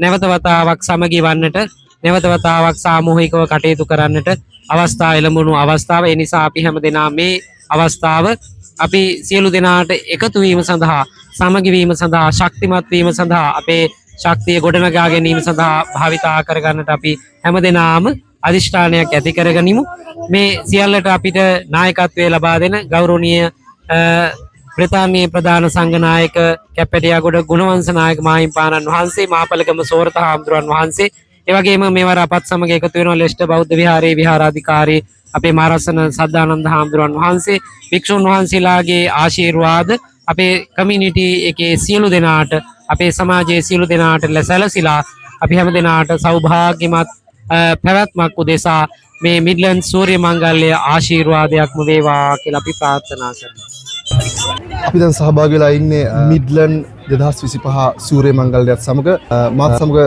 නැවත වතාවක් සමගි වන්නට නැවත වතාවක් සාමූහිකව කටයුතු කරන්නට අවස්ථාව එළඹුණු අවස්ථාව. ඒ නිසා අපි හැමදෙනා මේ අවස්ථාව අපි සියලු දෙනාට එකතු වීම සඳහා සමගි වීම සඳහා ශක්තිමත් වීම සඳහා අපේ ශක්තිය ගොඩනගා ගැනීම සඳහා භාවිතා කරගන්නට අපි හැමදෙනාම අධිෂ්ඨානයක් ඇති කරගනිමු. මේ සියල්ලට අපිට නායකත්වය ලබා දෙන ගෞරවනීය බ්‍රිතාන්‍යයේ ප්‍රධාන සංඝනායක කැප්පෙටියාගොඩ ගුණවංශ නායක මාහිම්පාණන් වහන්සේ, මාපලගම සෝරත හාමුදුරන් වහන්සේ, ඒ වගේම මේවර අපත් සමග එකතු වෙනවා ලෙස්ටර් බෞද්ධ විහාරයේ විහාරාධිකාරී අපේ මාරසන සද්ධානන්ද හාමුදුරන් වහන්සේ, භික්ෂුන් වහන්සේලාගේ ආශිර්වාද අපේ කමියුනිටි එකේ සියලු දෙනාට, අපේ සමාජයේ සියලු දෙනාට සැලසිලා අපි හැම දෙනාට සෞභාග්‍යමත් පැවැත්මක් උදෙසා මේ මිඩ්ලන්ඩ් සූර්ය මංගල්‍ය ආශිර්වාදයක්ම වේවා කියලා අපි ප්‍රාර්ථනා කරනවා. අපි දැන් සහභාගී වෙලා ඉන්නේ මිඩ්ලන්ඩ් 2025 සූර්ය මංගල්‍යයත් සමග මාත් සමග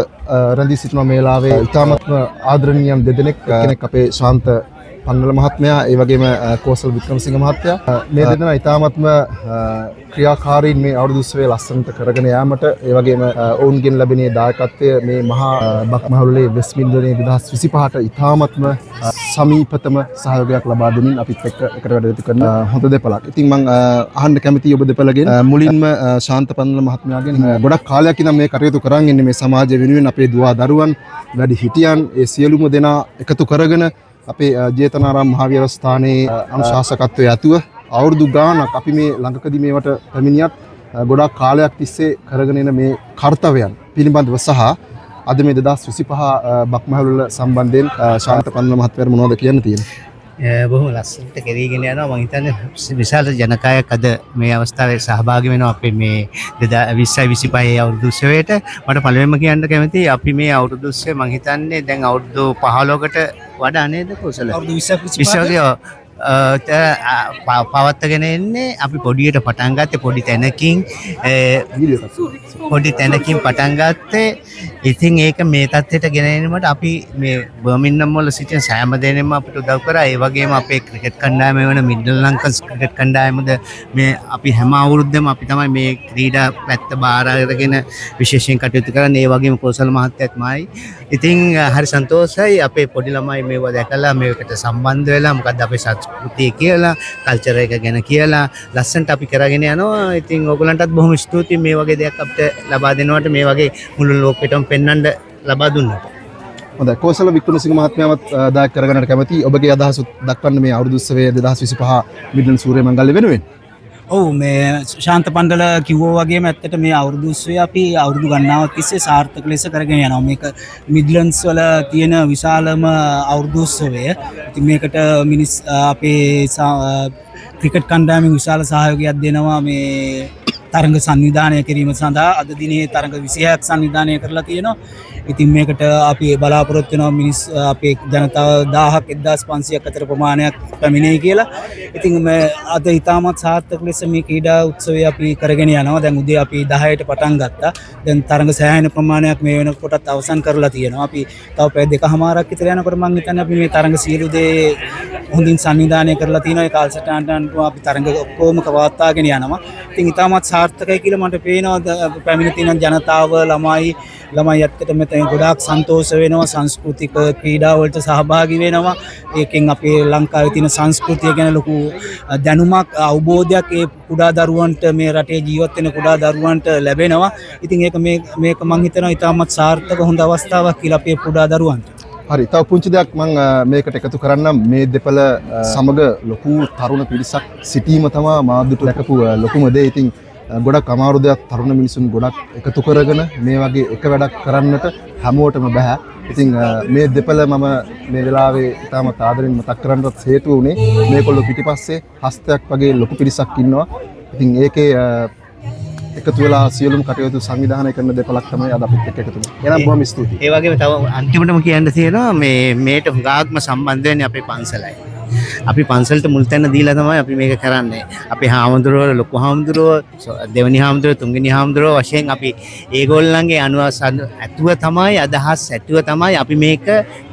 රැඳී සිටින මේ වෙලාවේ ඉතාමත්ම ආදරණීයන් දෙදෙනෙක් කෙනෙක් අපේ ශාන්ත පන්නල මහත්මයා, ඒ වගේම කෝසල් වික්‍රමසිංහ මහත්තයා. මේ දෙදෙනා ඉතාමත්ම ක්‍රියාකාරීන් මේ අවුරුදු උත්සවය ලස්සනට කරගෙන යාමට, ඒ වගේම ඔවුන්ගෙන් ලැබෙන දායකත්වය මේ මහා බක්මහලුලේ වෙස්මින්ඩරේ 2025ට ඉතාමත්ම සමීපතම සහයෝගයක් ලබා දෙමින් අපිත් එක්ක එකට වැඩ කරන හොඳ දෙපළක්. ඉතින් මම අහන්න කැමතියි ඔබ දෙපළගෙන් මුලින්ම ශාන්ත පන්නල මහත්මයාගෙන් ගොඩක් කාලයක් ඉඳන් මේ කටයුතු කරන් ඉන්නේ මේ සමාජය වෙනුවෙන් අපේ දුවා දරුවන් වැඩි හිටියන් ඒ සියලුම දෙනා එකතු කරගෙන අපේ ජේතවනාරාම මහාවිහාරස්ථානයේ අනුශාසකත්වයේ ඇතුව අවුරුදු ගාණක් අපි මේ ළඟකදී මේවට පැමිණියත් ගොඩාක් කාලයක් තිස්සේ කරගෙන එන මේ කාර්යයන් පිළිබඳව සහ අද මේ 2025 බක්මහලුල සම්බන්ධයෙන් ශාන්ත පන්නල මහත්මයාට මොනවද කියන්න තියෙන්නේ? බොහොම ලස්සනට කෙරීගෙන යනවා. මම හිතන්නේ විශාල ජනකායක් අද මේ අවස්ථාවේ සහභාගී වෙනවා අපේ මේ 2025 අවුරුදු උත්සවයට. මට පළවෙනිම කියන්න කැමතියි අපි මේ අවුරුදු උත්සවය මම හිතන්නේ දැන් අවුරුදු 15කට වඩා නේද කොසල? අවුරුදු 20 පවත්වාගෙන එන්නේ අපි පොඩියට පටන් ගත්තේ පොඩි තැනකින් පටන් ගත්තේ. ඉතින් ඒක මේ තත්ත්වයට ගෙන එන්නට අපි මේ බර්මින්ගම් වල සිටින සෑම දෙනෙක්ම අපිට උදව් කරා. ඒ වගේම අපේ ක්‍රිකට් කණ්ඩායම වෙන මිඩල් ලංකන් ක්‍රිකට් කණ්ඩායමද මේ අපි හැම අවුරුද්දම අපි තමයි මේ ක්‍රීඩා පැත්ත බාර අරගෙන විශේෂයෙන් කටයුතු කරන්නේ. ඒ වගේම කෝසල් මහත්තයාත් මායි. ඉතින් හරි සන්තෝෂයි අපේ පොඩි ළමයි මේව දැකලා මේකට සම්බන්ධ වෙලා මොකද්ද අපේ සංස්කෘතිය කියලා, කල්චර් එක ගැන කියලා ලස්සනට අපි කරගෙන යනවා. ඉතින් ඕගොල්ලන්ටත් බොහොම ස්තුතියි මේ වගේ දෙයක් අපිට ලබා දෙනවට, මේ වගේ මුළු ලෝකෙටම පෙන්වන්න ලබා දුන්නාට. හොඳයි, කෝසල වික්‍රමසිංහ මහත්මයාවත් දායක කරගන්නට කැමතියි. ඔබගේ අදහස දක්වන්න මේ අවුරුදු උත්සවය 2025 මිඩ්ලන්ඩ් සූර්ය මංගල්‍ය වෙනුවෙන්. ඔව්, මේ ශාන්ත පණ්ඩල කිව්වා වගේම ඇත්තට මේ අවුරුදු උත්සවය අපි අවුරුදු ගණනාවක් තිස්සේ සාර්ථක ලෙස කරගෙන යනවා. මේක මිඩ්ලන්ඩ්ස් වල තියෙන විශාලම අවුරුදු උත්සවය. ඉතින් මේකට අපේ ක්‍රිකට් කණ්ඩායමෙන් විශාල සහයෝගයක් දෙනවා මේ තරඟ සංවිධානය කිරීම සඳහා. අද දිනේ තරඟ 26ක් සංවිධානය කරලා තියෙනවා. ඉතින් මේකට අපි බලාපොරොත්තු වෙනවා අපේ ජනතාව 1000ක් 1500ක් අතර ප්‍රමාණයක් පැමිණෙයි කියලා. ඉතින් අද ඉතාමත් සාර්ථක ලෙස මේ ක්‍රීඩා උත්සවය අපි කරගෙන යනවා. දැන් උදේ අපි 10ට පටන් ගත්තා. දැන් තරඟ සෑහෙන ප්‍රමාණයක් මේ වෙනකොටත් අවසන් කරලා තියෙනවා. අපි තව පැය දෙකමාරක් විතර යනකොට මම හිතන්නේ අපි මේ තරඟ සියලු දේ හොඳින් සංවිධානය කරලා තියෙනවා. ඒ කාලසටහනට අපි තරඟ ඔක්කොම පවත්වාගෙන යනවා. ඉතින් ඉතාමත් සාර්ථකයි කියලා මට පේනවා. පැමිණ තියෙන ජනතාව, ළමයි ඇත්තට මෙතන ගොඩාක් සන්තෝෂ වෙනවා. සංස්කෘතික ක්‍රීඩා වලට සහභාගී වෙනවා. ඒකෙන් අපේ ලංකාවේ තියෙන සංස්කෘතිය ගැන ලොකු දැනුමක්, අවබෝධයක් ඒ කුඩා දරුවන්ට, මේ රටේ ජීවත් වෙන කුඩා දරුවන්ට ලැබෙනවා. ඉතින් ඒක මේක මම හිතනවා ඉතාමත් සාර්ථක හොඳ අවස්ථාවක් කියලා අපේ කුඩා දරුවන්ට. හරි, තව පුංචි දෙයක් මම මේකට එකතු කරන්නම්. මේ දෙපළ සමග ලොකු තරුණ පිරිසක් සිටීම තමයි මාදුට ලැබපු ලොකුම දේ. ඉතින් ගොඩක් අමාරු දෙයක් තරුණ මිනිසුන් ගොඩක් එකතු කරගෙන මේ වගේ එක වැඩක් කරන්නට හැමෝටම බෑ. ඉතින් මේ දෙපළ මම මේ වෙලාවේ ඉතාමත් ආදරෙන් මතක් කරන්නත් හේතුව උනේ මේගොල්ලෝ පිටිපස්සේ හස්තයක් වගේ ලොකු පිරිසක් ඉන්නවා. ඉතින් ඒකේ එකතු වෙලා සියලුම කටයුතු සංවිධානය කරන දෙපළක් තමයි අද අපිත් එක්ක එකතු වෙන්නේ. එහෙනම් බොහොම ස්තුතියි. ඒ වගේම තව අන්තිමටම කියන්න තියෙනවා මේට හුඟක්ම සම්බන්ධ වෙන්නේ අපේ පන්සලයි. අපි පන්සලට මුල් තැන දීලා තමයි අපි මේක කරන්නේ. අපේ හාමුදුරුවෝ ලොකු හාමුදුරුවෝ දෙවෙනි හාමුදුරුවෝ තුන්වෙනි හාමුදුරුවෝ වශයෙන් අපි ඒගොල්ලන්ගේ අනුවාස ඇතුව තමයි අදහස් ඇතුව තමයි අපි මේක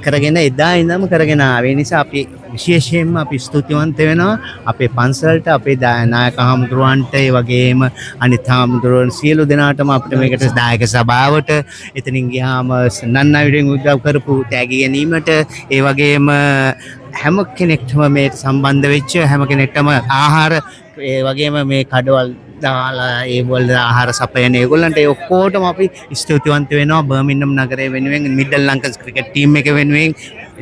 කරගෙන එදා ඉඳන්ම කරගෙන ආවේ. ඒ නිසා අපි විශේෂයෙන්ම අපි ස්තුතිවන්ත වෙනවා අපේ පන්සලට අපේ නායක හාමුදුරුවන්ට ඒ වගේම අනිත් හාමුදුරුවෝ සියලු දෙනාටම අපිට මේකට දායක සභාවට එතනින් ගියාම නන්නවිඩෙන් උදව් කරපු තෑගි ගැනීමට ඒ වගේම හැම කෙනෙක්ටම මේ සම්බන්ධ වෙච්ච හැම කෙනෙක්ටම ආහාර ඒ වගේම මේ කඩවල් දාලා ඒවල ආහාර සපයන ඒගොල්ලන්ට ඒ ඔක්කොටම අපි ස්තුතිවන්ත වෙනවා බර්මින්හම් නගරය වෙනුවෙන් මිඩල් ලංකන්ස් ක්‍රිකට් ටීම් එක වෙනුවෙන්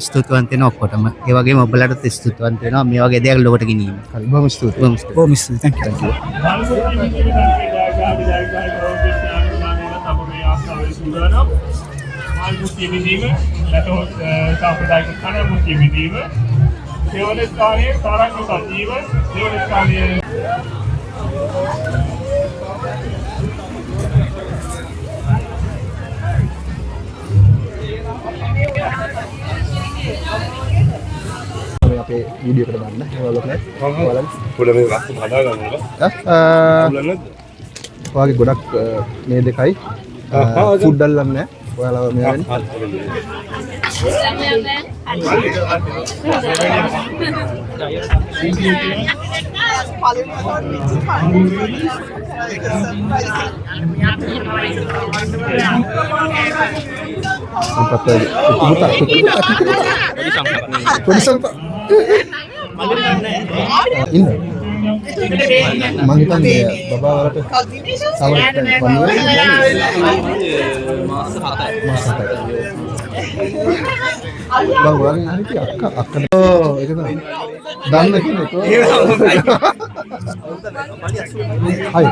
ස්තුතිවන්ත වෙනවා ඔක්කොටම. ඒ වගේම ඔබලටත් ස්තුතිවන්ත වෙනවා මේ වගේ දෙයක් ලොකට ගෙනීම. හරි බොහොම ස්තුතියි. බොහොම ස්තුතියි. thank you. මුස්ලිම් විදීම නැතොත් සාම්ප්‍රදායික කන මුස්ලිම් විදීම දෙවන ස්ථානයේ තරංග සජීව දෙවන ස්ථානයේ අපේ වීඩියෝ එකට දාන්න. බලන්න. පුළමේ වස්තු හදා ගන්නවද? ඔයාගේ ගොඩක් මේ දෙකයි ෆුඩ් අල්ලන්නේ නැහැ. ඔයාලා මෙයාගෙන මම හිතන්නේ බබා වලට මාස 7යි. බං වගේ හරි අක්ක ඒක තමයි. දන්න කෙනෙක්. හයි.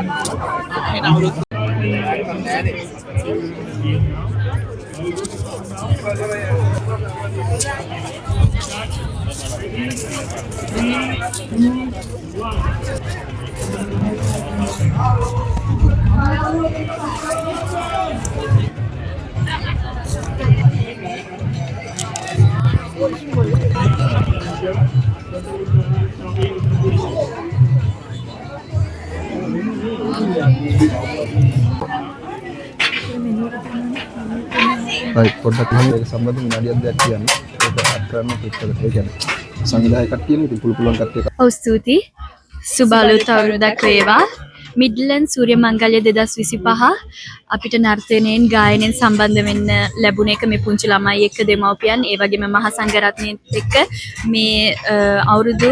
Baik, produk ini dari sambal dengan dia kian kita akan kita kerjakan. සංවිධායක කට්ටියනේ ඉතින් පුළු පුළුවන් කට්ටිය. ඔව් ස්තුතියි. සුබ අලුත් අවුරුද්දක් වේවා. මිඩ්ලන්ඩ් සූර්ය මංගල්‍ය 2025 අපිට නර්තනයෙන් ගායනයෙන් සම්බන්ධ වෙන්න ලැබුණ එක මේ පුංචි ළමයි එක්ක දෙමව්පියන් ඒ වගේම මහා සංඝරත්නයත් එක්ක මේ අවුරුදු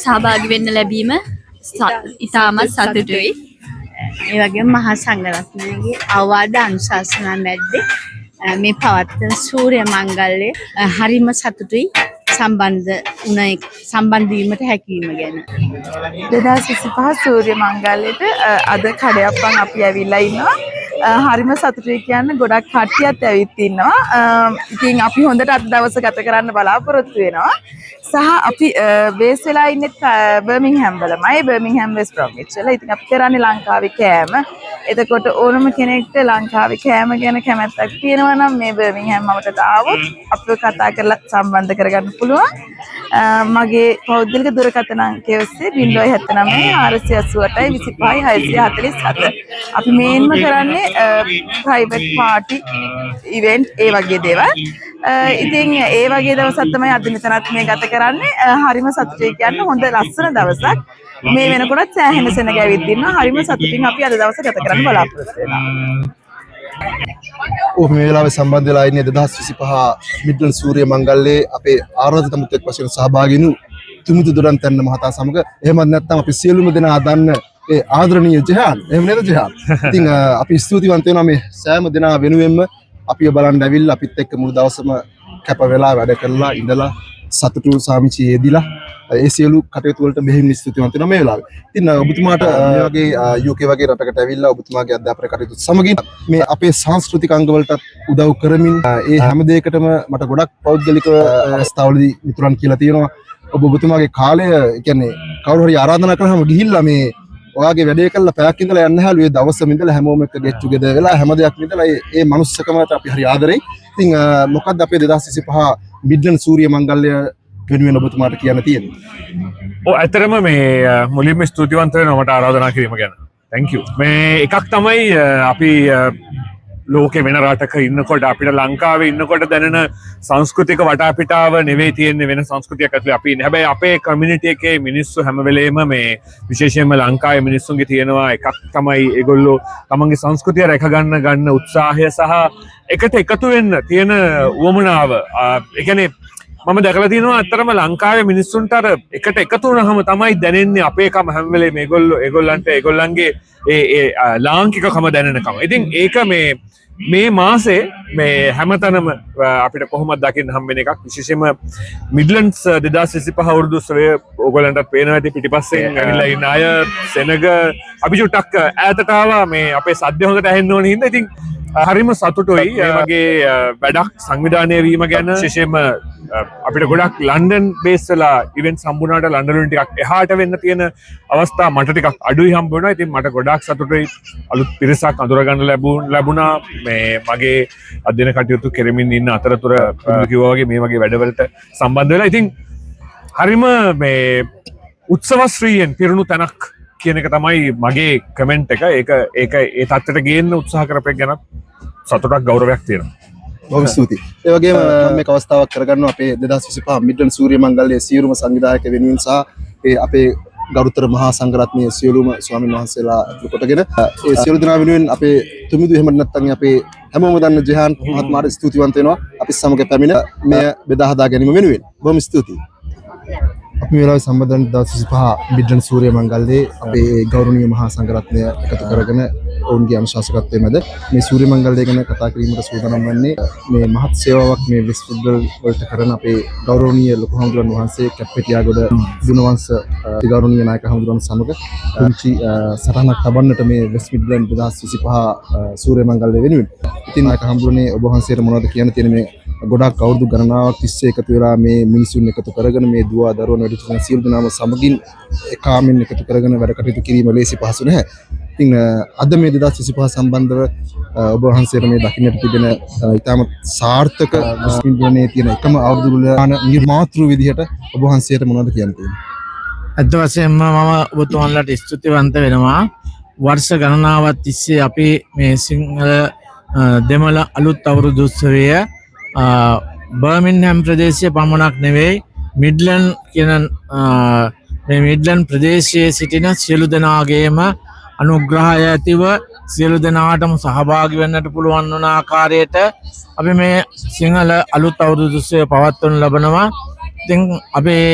සහභාගී වෙන්න ලැබීම ඉතාමත් සතුටුයි. ඒ වගේම මහා සංඝරත්නයේ අවවාද අනුශාසනා මැද්දේ මේ පවත්වන සූර්ය මංගල්‍ය හරිම සතුටුයි සම්බන්ධ වීමට හැකියීම ගැන. 2025 සූර්ය මංගල්‍යයට අද කඩයක්පන් අපි ඇවිල්ලා ඉන්නවා. හරිම සතුටුයි කියන්නේ ගොඩක් කට්ටියත් ඇවිත් ඉන්නවා. ඉතින් අපි හොඳට අද දවස ගත කරන්න බලාපොරොත්තු වෙනවා. සහ අපි බේස් වෙලා ඉන්නේ බර්මින්හම් වලමයි. බර්මින්හම් වෙස්ට් බ්‍රොම්විච් වල. ඉතින් අපි කරන්නේ ලංකාවේ කෑම. එතකොට ඕනම කෙනෙක්ට ලංකාවේ කෑම ගැන කැමැත්තක් තියෙනවා නම් මේ බර්මින්හම් අපිට ආවොත් අපිව කතා කරලා සම්බන්ධ කරගන්න පුළුවන්. මගේ පෞද්ගලික දුරකථන අංකය ඔස්සේ 079 488 25 647. අපි මේන්ම කරන්නේ ප්‍රයිවට් පාටි ඉවෙන්ට් ඒ වගේ දේවල්. ඉතින් ඒ වගේ දවසක් තමයි අද මෙතනත් මේ ගත කරන්නේ. හරිම සතුටුයි කියන්නේ හොඳ ලස්සන දවසක්. මේ වෙනකොට සෑහෙන සෙනග ඇවිත් ඉන්නවා. හරිම සතුටින් අපි අද දවස ගත කරන්න බලාපොරොත්තු වෙනවා. මේ වෙලාවේ සම්බන්ධ වෙලා ඉන්නේ 2025 මිඩ්ලන්ඩ් සූර්ය මංගල්‍යයේ අපේ ආරාධිත මුත්තෙක් වශයෙන් සහභාගී වුණු තුමුදු දුරන්තන්න මහතා සමග. එහෙමත් නැත්නම් අපි සියලුම දෙනා දන්න ඒ ආදරණීය ජෙහාන්. එහෙම නේද ජෙහාන්? ඉතින් අපි ස්තුතිවන්ත වෙනවා මේ සෑම දෙනා වෙනුවෙන්ම අපිව බලන්න ඇවිල්ලා අපිත් එක්ක මුළු දවසම කැප වෙලා වැඩ කරලා ඉඳලා සතුටු සාමිචි යෙදිලා ඒ සියලු කටයුතු වලට බෙහෙවින් ස්තුතිවන්ත වෙනවා මේ වෙලාවේ. ඉතින් ඔබතුමාට මේ වගේ UK වගේ රටකට ඇවිල්ලා ඔබතුමාගේ අධ්‍යාපන කටයුතු සමගින් මේ අපේ සංස්කෘතික අංග වලට උදව් කරමින් ඒ හැම දෙයකටම මට ගොඩක් පෞද්ගලික අවස්ථාවලදී මිතුරන් කියලා තියෙනවා. ඔබතුමාගේ කාලය කියන්නේ කවුරු හරි ආරාධනා කළාම ගිහිල්ලා මේ ඔයාගේ වැඩේ කළා පැයක් ඉඳලා යන්න හැලු ඒ දවසම ඉඳලා හැමෝම එක්ක get together වෙලා හැම දෙයක් ඉඳලා ඒ මනුස්සකමට අපි හරි ආදරෙයි. ඉතින් මොකක්ද අපේ 2025 මිඩ්ලන්ඩ් සූරිය මංගල්‍ය වෙනුවෙන් ඔබතුමාට කියන්න තියෙන්නේ? ඇතරම මේ මුලින්ම ස්තුතිවන්ත වෙනවා මට ආරාධනා කිරීම ගැන. thank you. මේ එකක් තමයි අපි ලෝකෙ වෙන රටක ඉන්නකොට අපිට ලංකාවේ ඉන්නකොට දැනෙන සංස්කෘතික වටාපිටාව නෙවෙයි තියෙන්නේ වෙන සංස්කෘතියක් ඇතුලේ අපි ඉන්නේ. හැබැයි අපේ කමියුනිටි එකේ මිනිස්සු හැම වෙලේම මේ විශේෂයෙන්ම ලංකාවේ මිනිස්සුන්ගේ තියෙනවා එකක් තමයි ඒගොල්ලෝ තමන්ගේ සංස්කෘතිය රැක ගන්න උත්සාහය සහ එකට එකතු වෙන්න තියෙන උවමනාව. ඒ කියන්නේ මම දැකලා තියෙනවා අත්‍තරම ලංකාවේ මිනිස්සුන්ට අර එකට එකතු වුණාම තමයි දැනෙන්නේ අපේකම හැම වෙලේම ඒගොල්ලන්ට ඒගොල්ලන්ගේ ඒ ලාංකිකකම දැනෙනකම. ඉතින් ඒක මේ මාසේ මේ හැමතැනම අපිට කොහොමද දකින්න හම්බෙන එකක්. විශේෂයෙන්ම මිඩ්ලන්ඩ්ස් 2025 අවුරුදු උත්සවය ඕගොල්ලන්ට පේනවා ඇති පිටිපස්සෙන් ඇවිල්ලා ඉන්න අය සෙනග අපි චුට්ටක් ඈතට ආවා මේ අපේ සද්ද හොඳට ඇහෙන්න ඕන හින්දා. ඉතින් හරිම සතුටුයි වගේ වැඩක් සංවිධානය වීම ගැන. විශේෂයෙන්ම අපිට ගොඩක් ලන්ඩන් බේස් වෙලා ඉවෙන්ට් හම්බුනාට ලන්ඩන් වලින් ටිකක් එහාට වෙන්න තියෙන අවස්ථා මට ටිකක් අඩුයි හම්බ වෙනවා. ඉතින් මට ගොඩක් සතුටුයි අලුත් පිරිසක් අඳුර ගන්න ලැබුණා මේ මගේ අධ්‍යයන කටයුතු කෙරෙමින් ඉන්න අතරතුර කිව්වා වගේ මේ වගේ වැඩවලට සම්බන්ධ වෙලා. ඉතින් හරිම මේ උත්සවශ්‍රීයෙන් පිරුණු තැනක් කියන එක තමයි මගේ කමෙන්ට් එක. ඒක ඒ තත්ත්වයට ගේන්න උත්සාහ කරපෙක් ගැන සතුටක් ගෞරවයක් තියෙනවා. බොහොම ස්තුතියි. ඒ වගේම මේක අවස්ථාවක් කරගන්නවා අපේ 2025 මිඩ්ලන්ඩ් සූරිය මංගල්‍යයේ සියලුම සංවිධායක වෙනුවෙන් සහ ඒ අපේ ගරුතර මහා සංඝරත්නයේ සියලුම ස්වාමීන් වහන්සේලා ඇතුළු කොටගෙන ඒ සියලු දෙනා වෙනුවෙන් අපේ තුමිදු එහෙම නැත්නම් අපේ හැමෝම දන්න ජෙහාන් මහත්මයාට ස්තුතිවන්ත වෙනවා අපි සමග පැමිණ මෙය බෙදා හදා ගැනීම වෙනුවෙන්. බොහොම ස්තුතියි. අපි වෙලාවේ සම්බන්ධන 2025 මිඩ්ලන්ඩ් සූරිය මංගල්‍යයේ අපේ ගෞරවනීය මහා සංඝරත්නය එකතු කරගෙන ඔවුන්ගේ අනුශාසකත්වයේ මැද මේ සූරිය මංගල්‍යය ගැන කතා කිරීමට සූදානම් වන්නේ මේ මහත් සේවාවක් මේ වෙස්ට්ෆුඩ්වල් වලට කරන අපේ ගෞරවනීය ලොකු හඳුරන් වහන්සේ කැප්පෙටියාගොඩ ගුණවංශ ගෞරවනීය නායක හඳුරන් සමග කුංචි සටහනක් තබන්නට මේ වෙස්ට් මිඩ්ලන්ඩ් 2025 සූරිය මංගල්‍යය වෙනුවෙන්. ඉතින් නායක හඳුරන්නේ ඔබ වහන්සේට මොනවද කියන්න තියෙන මේ ගොඩක් අවුරුදු ගණනාවක් තිස්සේ එකතු වෙලා මේ මිනිසුන් එකතු කරගෙන මේ දුව දරුවන් වැඩිහිටියන් සියලු දෙනාම සමගින් එකාමින් එකතු කරගෙන වැඩ කටයුතු කිරීම ලේසි පහසු නැහැ. ඉතින් අද මේ 2025 සම්බන්ධව ඔබ වහන්සේට මේ දකින්නට තිබෙන ඉතාමත් සාර්ථක මුස්ලිම්ගණයේ තියෙන එකම අවුරුදු ගාන නිර්මාතෘ විදිහට ඔබ වහන්සේට මොනවද කියන්න තියෙන්නේ? අද වශයෙන්ම මම ඔබතුමන්ලාට ස්තුතිවන්ත වෙනවා. වර්ෂ ගණනාවක් තිස්සේ අපි මේ සිංහල දෙමළ අලුත් අවුරුදු උත්සවය බර්මින්හම් ප්‍රදේශයේ පමණක් නෙවෙයි මිඩ්ලන්ඩ් කියන මේ මිඩ්ලන්ඩ් ප්‍රදේශයේ සිටින සියලු දෙනාගේම අනුග්‍රහය ඇතිව සියලු දෙනාටම සහභාගී වෙන්නට පුළුවන් වන ආකාරයට අපි මේ සිංහල අලුත් අවුරුදු උත්සවය පවත්වනු ලබනවා. ඉතින් අපේ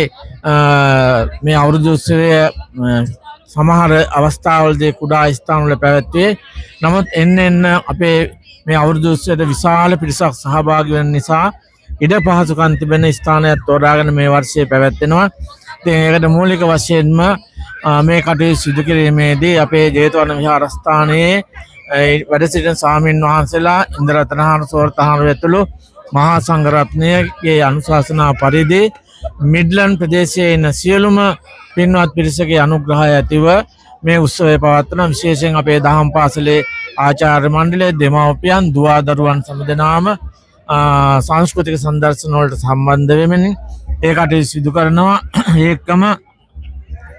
මේ අවුරුදු උත්සවය සමහර අවස්ථාවලදී කුඩා ස්ථානවල පැවැත්වේ. නමුත් එන්න අපේ මේ අවුරුදු උත්සවයට විශාල පිරිසක් සහභාගී වෙන නිසා ඉඩ පහසුකම් තිබෙන ස්ථානයක් තෝරාගෙන මේ වර්ෂයේ පැවැත්වෙනවා. ඉතින් ඒකට මූලික වශයෙන්ම මේ කටයුතු සිදු කිරීමේදී අපේ ජේතවන විහාරස්ථානයේ වැඩ සිටින ස්වාමීන් වහන්සේලා ඉන්ද්‍රරතනහාන සෝරතහාන ඇතුළු මහා සංඝරත්නයේ අනුශාසනා පරිදි මිඩ්ලන්ඩ් ප්‍රදේශයේ ඉන්න සියලුම පින්වත් පිරිසගේ අනුග්‍රහය ඇතිව මේ උත්සවය පවත්වන. විශේෂයෙන් අපේ දහම් පාසලේ ආචාර්ය මණ්ඩලය, දෙමව්පියන්, දුවා දරුවන් සමදෙනාම සංස්කෘතික සංදර්ශන වලට සම්බන්ධ වෙමින් ඒ කටයුතු සිදු කරනවා. ඒකම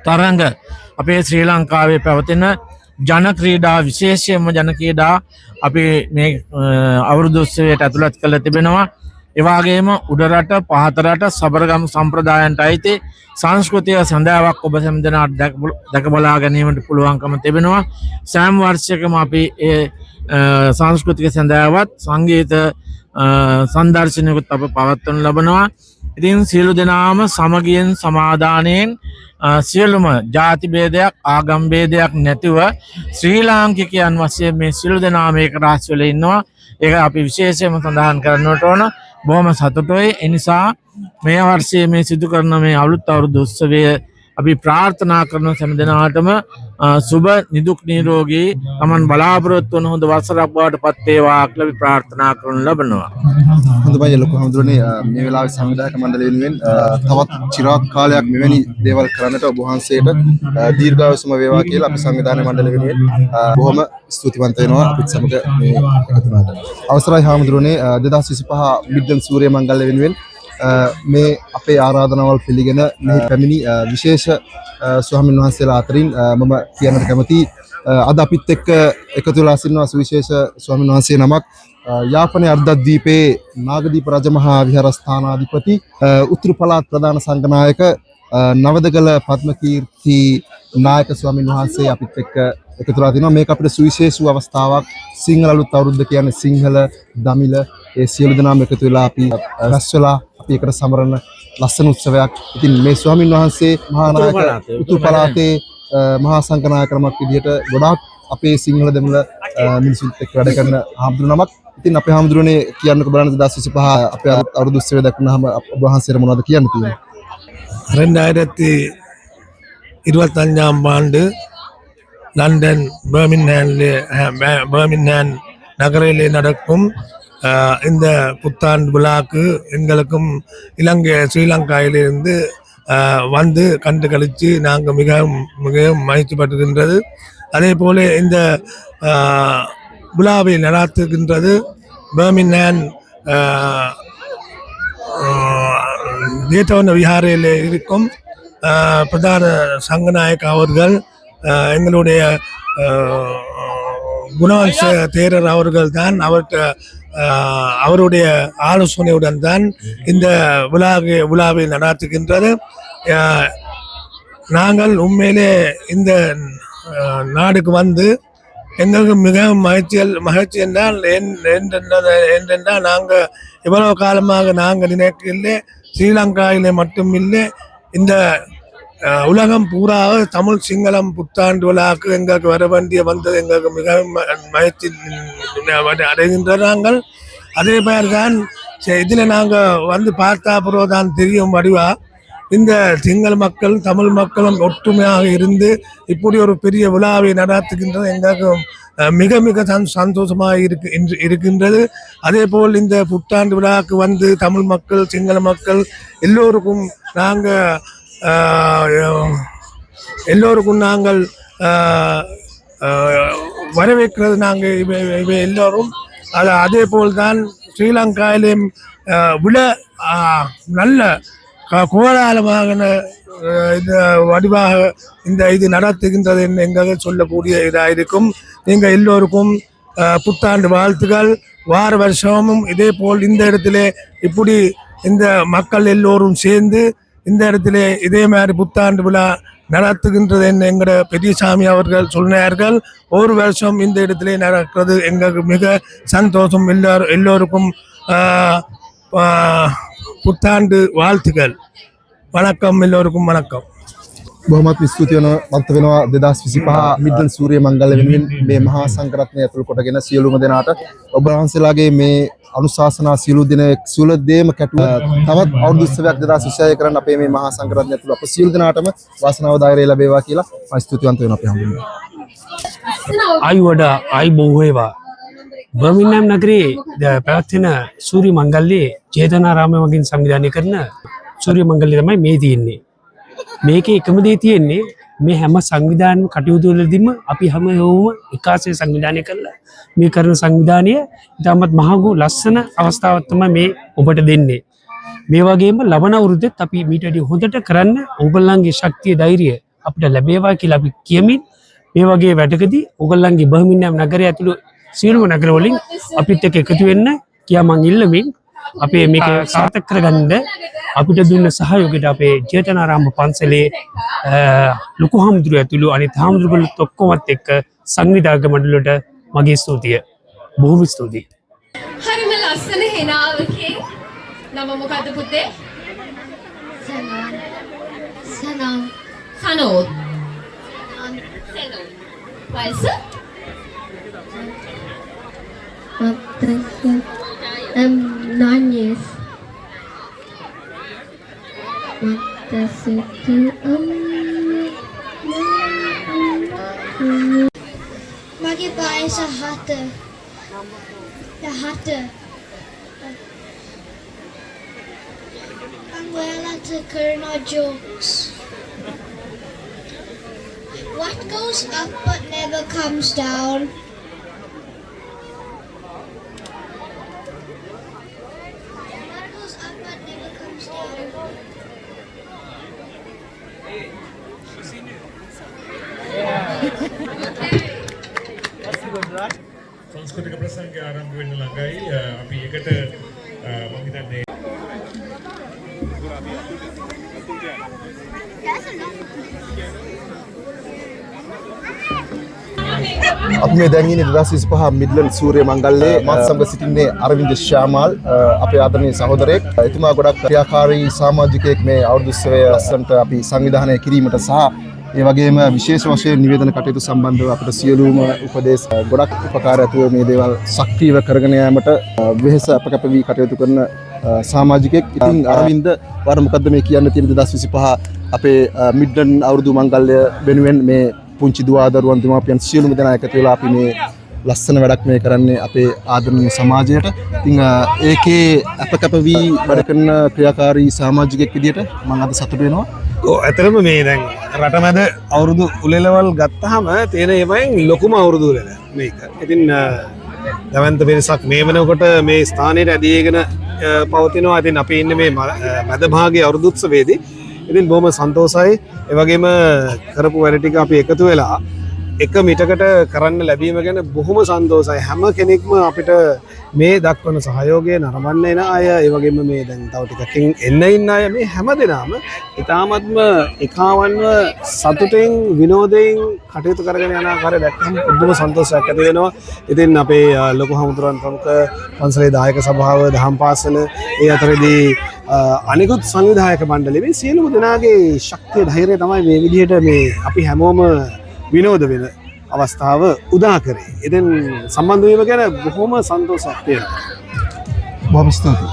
තරඟ අපේ ශ්‍රී ලංකාවේ පැවතෙන ජන ක්‍රීඩා විශේෂයෙන්ම ජන ක්‍රීඩා අපි මේ අවුරුදු උත්සවයට ඇතුළත් කළ තිබෙනවා. ඒ වගේම උඩරට පහතරට සබරගම් සම්ප්‍රදායන්ට අයිති සංස්කෘතික සඳහාවක් ඔබ හැම දෙනාට දැක බලා ගැනීමට පුළුවන්කම තිබෙනවා. සෑම වර්ෂයකම අපි ඒ සංස්කෘතික සඳහාවත් සංගීත සංදර්ශනයකුත් අප පවත්වනු ලබනවා. ඉතින් සියලු දෙනාම සමගියෙන් සමාදානයෙන් සියලුම ජාති භේදයක් ආගම් භේදයක් නැතිව ශ්‍රී ලාංකිකයන් වශයෙන් මේ සියලු දෙනාම ඒක රාශි වෙලා ඉන්නවා. ඒක අපි විශේෂයෙන්ම සඳහන් කරන්නට ඕන. බොහොම සතුටුයි. ඒ නිසා මේ වර්ෂයේ මේ සිදු කරන මේ අලුත් අවුරුදු උත්සවය අපි ප්‍රාර්ථනා කරන සෑම දිනකටම සුබ නිදුක් නිරෝගී තමන් බලාපොරොත්තු වන හොඳ වසරක් බවට පත් වේවා කියලා අපි ප්‍රාර්ථනා කරනු ලබනවා. හොඳයි ලොකු හඳුරන්නේ මේ වෙලාවේ සංවිධායක මණ්ඩලය වෙනුවෙන් තවත් චිරාත් කාලයක් මෙවැනි දේවල් කරන්නට ඔබ වහන්සේට දීර්ඝායුෂම වේවා කියලා අපි සංවිධානය මණ්ඩලය වෙනුවෙන් බොහොම ස්තුතිවන්ත වෙනවා අපිත් සමග මේ එකතු වුණාට. අවසරයි හඳුරන්නේ 2025 මිද්දන් සූර්ය මංගල්‍ය වෙනුවෙන් මේ අපේ ආරාධනාවල් පිළිගෙන මෙහි පැමිණි විශේෂ ස්වාමීන් වහන්සේලා අතරින් මම කියන්නට කැමති අද අපිත් එක්ක එකතු වෙලා සිටින සුවිශේෂ ස්වාමීන් වහන්සේ නමක් යාපනයේ අර්ධද්වීපයේ නාගදීප රජමහා විහාරස්ථානාධිපති උතුරු පළාත් ප්‍රධාන සංඝනායක නවදගල පද්මකීර්ති නායක ස්වාමීන් වහන්සේ අපිත් එක්ක එකතු වෙලා තිනවා. මේක අපිට සුවිශේෂ අවස්ථාවක්. සිංහල අලුත් අවුරුද්ද කියන්නේ සිංහල දමිළ ඒ සියලු දෙනාම එකතු වෙලා අපි රැස් වෙලා අපි එකට සමරන ලස්සන උත්සවයක්. ඉතින් මේ ස්වාමීන් වහන්සේ මහා නායක උතුරු පළාතේ මහා සංඝනායක නමක් විදිහට ගොඩාක් අපේ සිංහල දෙමළ මිනිසුන්ට එක්ක වැඩ කරන හාමුදුරු නමක්. ඉතින් අපේ හාමුදුරනේ කියන්නකෝ බලන්න 2025 අපේ අවුරුදු උත්සවය දක්වනහම අප වහන්සේට මොනවද කියන්න තියෙන්නේ? 2025ஆம் ஆண்டு லண்டன் பர்மின்ஹாம் நகரிலே நடக்கும் இந்த புத்தாண்டு விழாக்கு எங்களுக்கும் இலங்கை ஸ்ரீலங்காவிலிருந்து வந்து கண்டு கழித்து நாங்கள் மிகவும் மகிழ்ச்சிப்பட்டுகின்றது. அதே போல இந்த விழாவை நடாத்துகின்றது பர்மின்ஹாம் தேத்தவன விஹாரையில் இருக்கும் பிரதான சங்கநாயக் அவர்கள், எங்களுடைய குணவம்ச தேரர் அவர்கள் தான் அவருடைய ஆலோசனையுடன் தான் இந்த விழாவை நடாத்துகின்றது. நாங்கள் உண்மையிலே இந்த நாடுக்கு வந்து எங்களுக்கு மிகவும் மகிழ்ச்சி என்றால் என்றென்றால் நாங்கள் இவ்வளவு காலமாக நாங்கள் நினைக்கவில்லை, ஸ்ரீலங்காவிலே மட்டும் இல்லை, இந்த உலகம் பூராக தமிழ் சிங்களம் புத்தாண்டு விழாக்கு எங்களுக்கு வர வேண்டிய வந்தது எங்களுக்கு மிகவும் மகிழ்ச்சி அடைகின்ற நாங்கள். அதே மாதிரி தான் இதில் நாங்கள் வந்து பார்த்தா பிறகு தான் தெரியும் வடிவா இந்த சிங்கள மக்கள் தமிழ் மக்களும் ஒற்றுமையாக இருந்து இப்படி ஒரு பெரிய விழாவை நடாத்துகின்றது எங்களுக்கு மிக மிக சந்தோஷமாக இருக்கின்றது. அதே போல் இந்த புத்தாண்டு விழாவுக்கு வந்து தமிழ் மக்கள் சிங்கள மக்கள் எல்லோருக்கும் நாங்கள் வரவேற்கிறது. நாங்கள் இவை எல்லோரும் அதே போல் தான் ஸ்ரீலங்காவிலேயும் விட நல்ல கோலாகலமாக இந்த வடிவாக இது நடத்துகின்றது என்று எங்களுக்கு சொல்லக்கூடிய இதாக இருக்கும். நீங்கள் எல்லோருக்கும் புத்தாண்டு வாழ்த்துக்கள். வார வருஷமும் இதே போல் இந்த இடத்துல இப்படி இந்த மக்கள் எல்லோரும் சேர்ந்து இந்த இடத்துல இதே மாதிரி புத்தாண்டு விழா நடத்துகின்றது என்று எங்களோட பெரியசாமி அவர்கள் சொன்னார்கள். ஒரு வருஷம் இந்த இடத்துல நடக்கிறது எங்களுக்கு மிக சந்தோஷம். எல்லோருக்கும் புத்தாண்டு வாழ்த்துக்கள். வணக்கம், எல்லோருக்கும் வணக்கம். බොහොමත් ස්තුති වෙනවා 2025 මිද්දන් සූර්ය මංගල්‍ය වෙනුවෙන් මේ මහා සංඝරත්නය ඇතුළු කොටගෙන සියලුම දෙනාට ඔබ වහන්සේලාගේ මේ අනුශාසනා සියලු දේම කැටුව තවත් අවුරුදු උත්සවයක් 2026 කරන්න අපේ මේ මහා සංඝරත්නය ඇතුළු අප සියලු දෙනාටම වාසනාව ධෛර්යය ලැබේවා කියලා මම ස්තුතිවන්ත වෙනවා අපේ හැමෝටම. ආයි බොහෝ වේවා. බර්මින්හෑම් නගරයේ පැවැත්වෙන සූර්ය මංගල්‍යයේ චේතනාරාමය වගේ සංවිධානය කරන සූර්ය මංගල්‍ය තමයි මේ තියෙන්නේ. මේකේ එකම දේ තියෙන්නේ මේ හැම සංවිධාන කටයුතු වලදීම අපි හැමෝම එකාසේ සංවිධානය කරලා මේ කරන සංවිධානය ඉතාමත් මහඟු ලස්සන අවස්ථාවක් තමයි මේ ඔබට දෙන්නේ. මේ වගේම ලබන අවුරුද්දෙත් අපි මීට වඩා හොඳට කරන්න ඕගොල්ලන්ගේ ශක්තිය ධෛර්යය අපිට ලැබේවා කියලා අපි කියමින් මේ වගේ වැඩකදී ඕගොල්ලන්ගේ බර්මින්හෑම් නගරය ඇතුළු සියලුම නගර වලින් අපිත් එක්ක එකතු වෙන්න කියා මං ඉල්ලමින් අපේ මේක සාර්ථක කරගන්න අපිට දුන්න සහයෝගයට අපේ චේතනාරාම පන්සලේ ලොකු හාමුදුරුවෝ ඇතුළු අනිත් හාමුදුරුවෝත් ඔක්කොමත් එක්ක සංවිධායක මණ්ඩලයට මගේ ස්තුතිය. බොහොම ස්තුතියි. හරිම ලස්සන හෙනාවකේ නම මොකද්ද පුතේ? සනෝත්. වයස? 9 years. මගේ පායස 7. ඔයාලට කරන jokes. What goes up but never comes down? What goes up but never comes down? සංස්කෘතික ප්‍රසංගය ආරම්භ වෙන්න ළඟයි. අපි එකට මම හිතන්නේ අපි මේ දැන් ඉන්නේ 2025 මිඩ්ලන්ඩ් සූර්ය මංගල්‍යයේ මාත් සමග සිටින්නේ අරවින්ද ශ්‍යාමාල් අපේ ආදරණීය සහෝදරයෙක්. එතුමා ගොඩක් ක්‍රියාකාරී සමාජිකයෙක් මේ අවුරුදු උත්සවය ලස්සනට අපි සංවිධානය කිරීමට සහ ඒ වගේම විශේෂ වශයෙන් නිවේදන කටයුතු සම්බන්ධව අපිට සියලුම උපදේශ ගොඩක් උපකාර ඇතුව මේ දේවල් සක්‍රීයව කරගෙන යාමට වෙහෙස අපකප වී කටයුතු කරන සමාජිකයෙක්. ඉතින් අරවින්ද වාර මොකද්ද මේ කියන්න තියෙන 2025 අපේ මිඩ්ලන්ඩ් අවුරුදු මංගල්‍ය වෙනුවෙන් මේ පුංචි දුවා දරුවන් දෙමාපියන් සියලුම දෙනා එකතු වෙලා අපි මේ ලස්සන වැඩක් මේ කරන්නේ අපේ ආදරණීය සමාජයට. ඉතින් ඒකේ අපකප වී වැඩ කරන ක්‍රියාකාරී සමාජිකයෙක් විදියට මම අද සතුටු වෙනවා. ඇතරම මේ දැන් රටමැද අවුරුදු උලෙලවල් ගත්තහම තියෙන ඒමයින් ලොකුම අවුරුදු උලෙල මේක. ඉතින් දැවන්ත පිරිසක් මේ වෙනකොට මේ ස්ථානයට ඇදීගෙන පවතිනවා. ඉතින් අපි ඉන්නේ මේ මැද භාගයේ අවුරුදු උත්සවයේදී. ඉතින් බොහොම සන්තෝෂයි. ඒ වගේම කරපු වැඩ ටික අපි එකතු වෙලා එක මිටකට කරන්න ලැබීම ගැන බොහොම සන්තෝෂයි. හැම කෙනෙක්ම අපිට මේ දක්වන සහයෝගය නරඹන්න එන අය, ඒ වගේම මේ දැන් තව ටිකකින් එන්න ඉන්න අය, මේ හැම දෙනාම ඉතාමත්ම එකාවන්ව සතුටෙන් විනෝදයෙන් කටයුතු කරගෙන යන ආකාරය දැක්කම පුදුම සන්තෝෂයක් ඇති වෙනවා. ඉතින් අපේ ලොකු හමුදුරන් ප්‍රමුඛ පන්සලේ දායක සභාව, දහම් පාසල, ඒ අතරේදී අනිකුත් සංවිධායක මණ්ඩලය, මේ සියලුම දෙනාගේ ශක්තිය ධෛර්යය තමයි මේ විදිහට මේ අපි හැමෝම විනෝද වෙන අවස්ථාව උදා කරේ. ඉතින් සම්බන්ධ වීම ගැන බොහොම සන්තෝෂයක් තියෙනවා. බොහොම ස්තුතියි.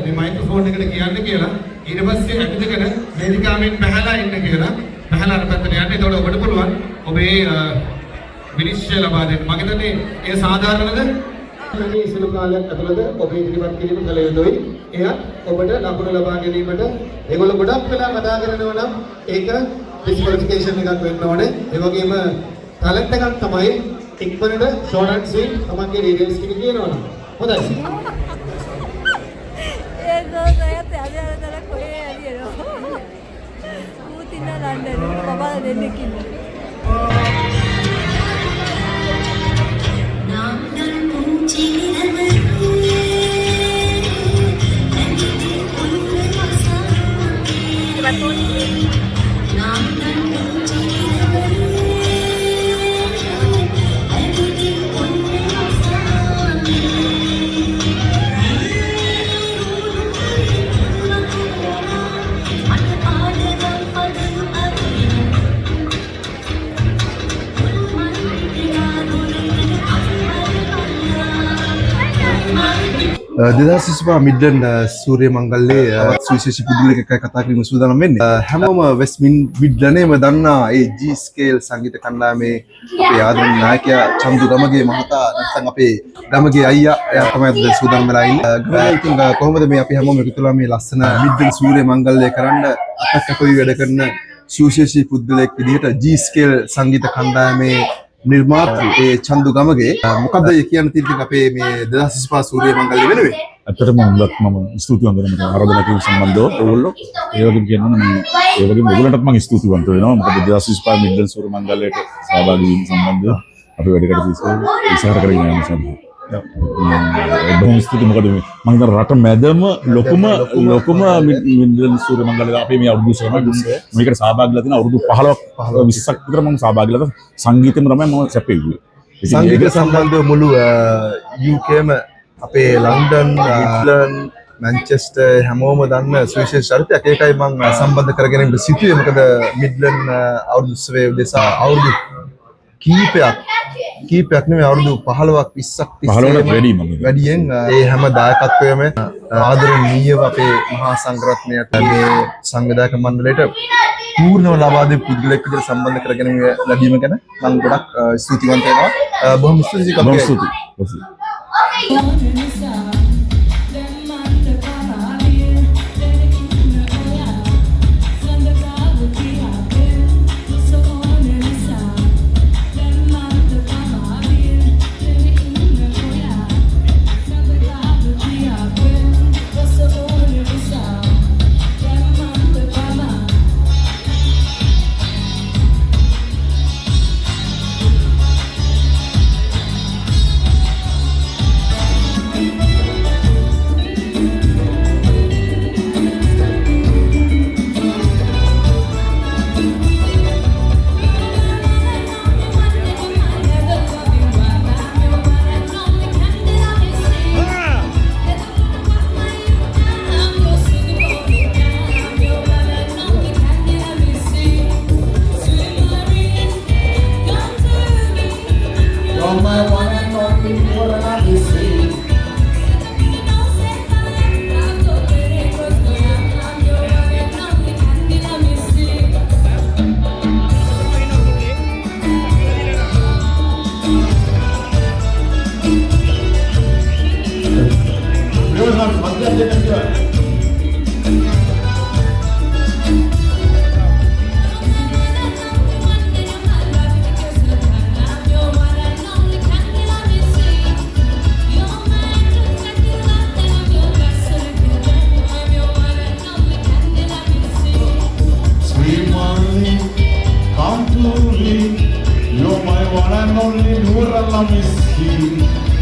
මේ මයික්‍රොෆෝන් එකට කියන්න කියලා ඊට පස්සේ ඇවිදගෙන වේදිකාවෙන් බහලා ඉන්න කියලා බහලා අර පැත්තට යන්න. ඒතකොට ඔබට පුළුවන් ඔබේ විනිශ්චය ලබා දෙන්න. මම හිතන්නේ ඒ සාධාරණද? මේ ඉසුළු කාලයක් ඇතුළත ඔබ ඉදිරිපත් කිරීම කළ යුතුයි. එයත් ඔබට ලකුණු ලබා ගැනීමට ඒගොල්ලෝ ගොඩක් වෙලා කතා කරනවා නම් ඒක ඩිස්ක්වොලිෆිකේෂන් එකක් වෙන්න ඕනේ. ඒ වගේම ටැලන්ට් එකක් තමයි ඉක්මනට ෂෝට් ඇන්ඩ් ස්වීට් තමන්ගේ ඩීටේල්ස් ටික කියනවනම්. හොඳයි. ඒක සයත් ඇදලා කොහේ ඇරියනවා. ඌ තින්න ලන්ඩන් බබා දෙන්නෙක් ඉන්නේ. දෙදස් විසිපා මිඩ්ලන් සූරිය මංගල්ලේ සුවිශේෂී පුද්ගලයෙක් එක්කයි කතා කිරීම සූදානම් වෙන්නේ. හැමෝම වෙස්ට් මිඩ්ලනේම දන්නා ඒ G ස්කේල් සංගීත කණ්ඩායමේ අපේ ආදරණීය නායකයා චන්දු ගමගේ මහතා නැත්නම් අපේ ගමගේ අයියා එයා තමයි අද සූදානම් වෙලා ඉන්නේ. ගමගේ ඉතින් කොහොමද මේ අපි හැමෝම එකතු වෙලා මේ ලස්සන මිඩ්ලන් සූරිය මංගල්ලේ කරන්න අපකපොයි වැඩ කරන සුවිශේෂී පුද්ගලයෙක් විදිහට G ස්කේල් සංගීත කණ්ඩායමේ නිර්මාතෘ ඒ චන්දු ගමගේ මොකද්ද කියන්න තියෙන්නේ අපේ මේ 2025 සූරිය මංගල්‍ය වෙනුවෙන්? ඇත්තටම උඹත් මම ස්තුතිවන්ත වෙනවා ආරාධනා කිරීම සම්බන්ධව ඕගොල්ලෝ ඒ වගේම කියනවා මේ ඒ වගේම ඔයගොල්ලන්ටත් මම ස්තුතිවන්ත වෙනවා මොකද 2025 මිඩ්ලන් සූරිය මංගල්‍යයට සහභාගී වීම සම්බන්ධව අපි වැඩ කටයුතු ඉස්සරහ කරගෙන යන්න සම්බන්ධව බොහොම ස්තුතියි මොකද මම හිතන රට මැදම ලොකුම මිඩ්ලන් සූරිය මංගල්‍ය අපේ මේ අවුරුදු මේකට සහභාගීලා තියෙන අවුරුදු 15ක් 20ක් විතර මම සහභාගීලා තියෙන සංගීතෙම තමයි මම සැපෙන්නේ. සංගීත සම්බන්ධව මුළු UKම අපේ ලන්ඩන් ඉංග්ලන්ඩ් මැන්චෙස්ටර් හැමෝම දන්න සුවිශේෂ චරිතයක්. ඒකයි මම සම්බන්ධ කරගෙන ඉන්න සිටුවේ. මොකද මිඩ්ලන් අවුරුදු උත්සවයේ උදෙසා අවුරුදු කීපයක් නෙමෙයි අවුරුදු 15ක් 20ක් වැඩියෙන් ඒ හැම දායකත්වයම ආදරණීයව අපේ මහා සංඝරත්නයට මේ සංවිධායක මණ්ඩලයට පූර්ණව ලබා දෙන පුද්ගලයෙක් විදිහට සම්බන්ධ කරගෙන ලැබීම ගැන මම ගොඩක් ස්තුතිවන්ත වෙනවා. බොහොම ස්තුතියි කප්පේ. You're my one and only Nur Allah Miski.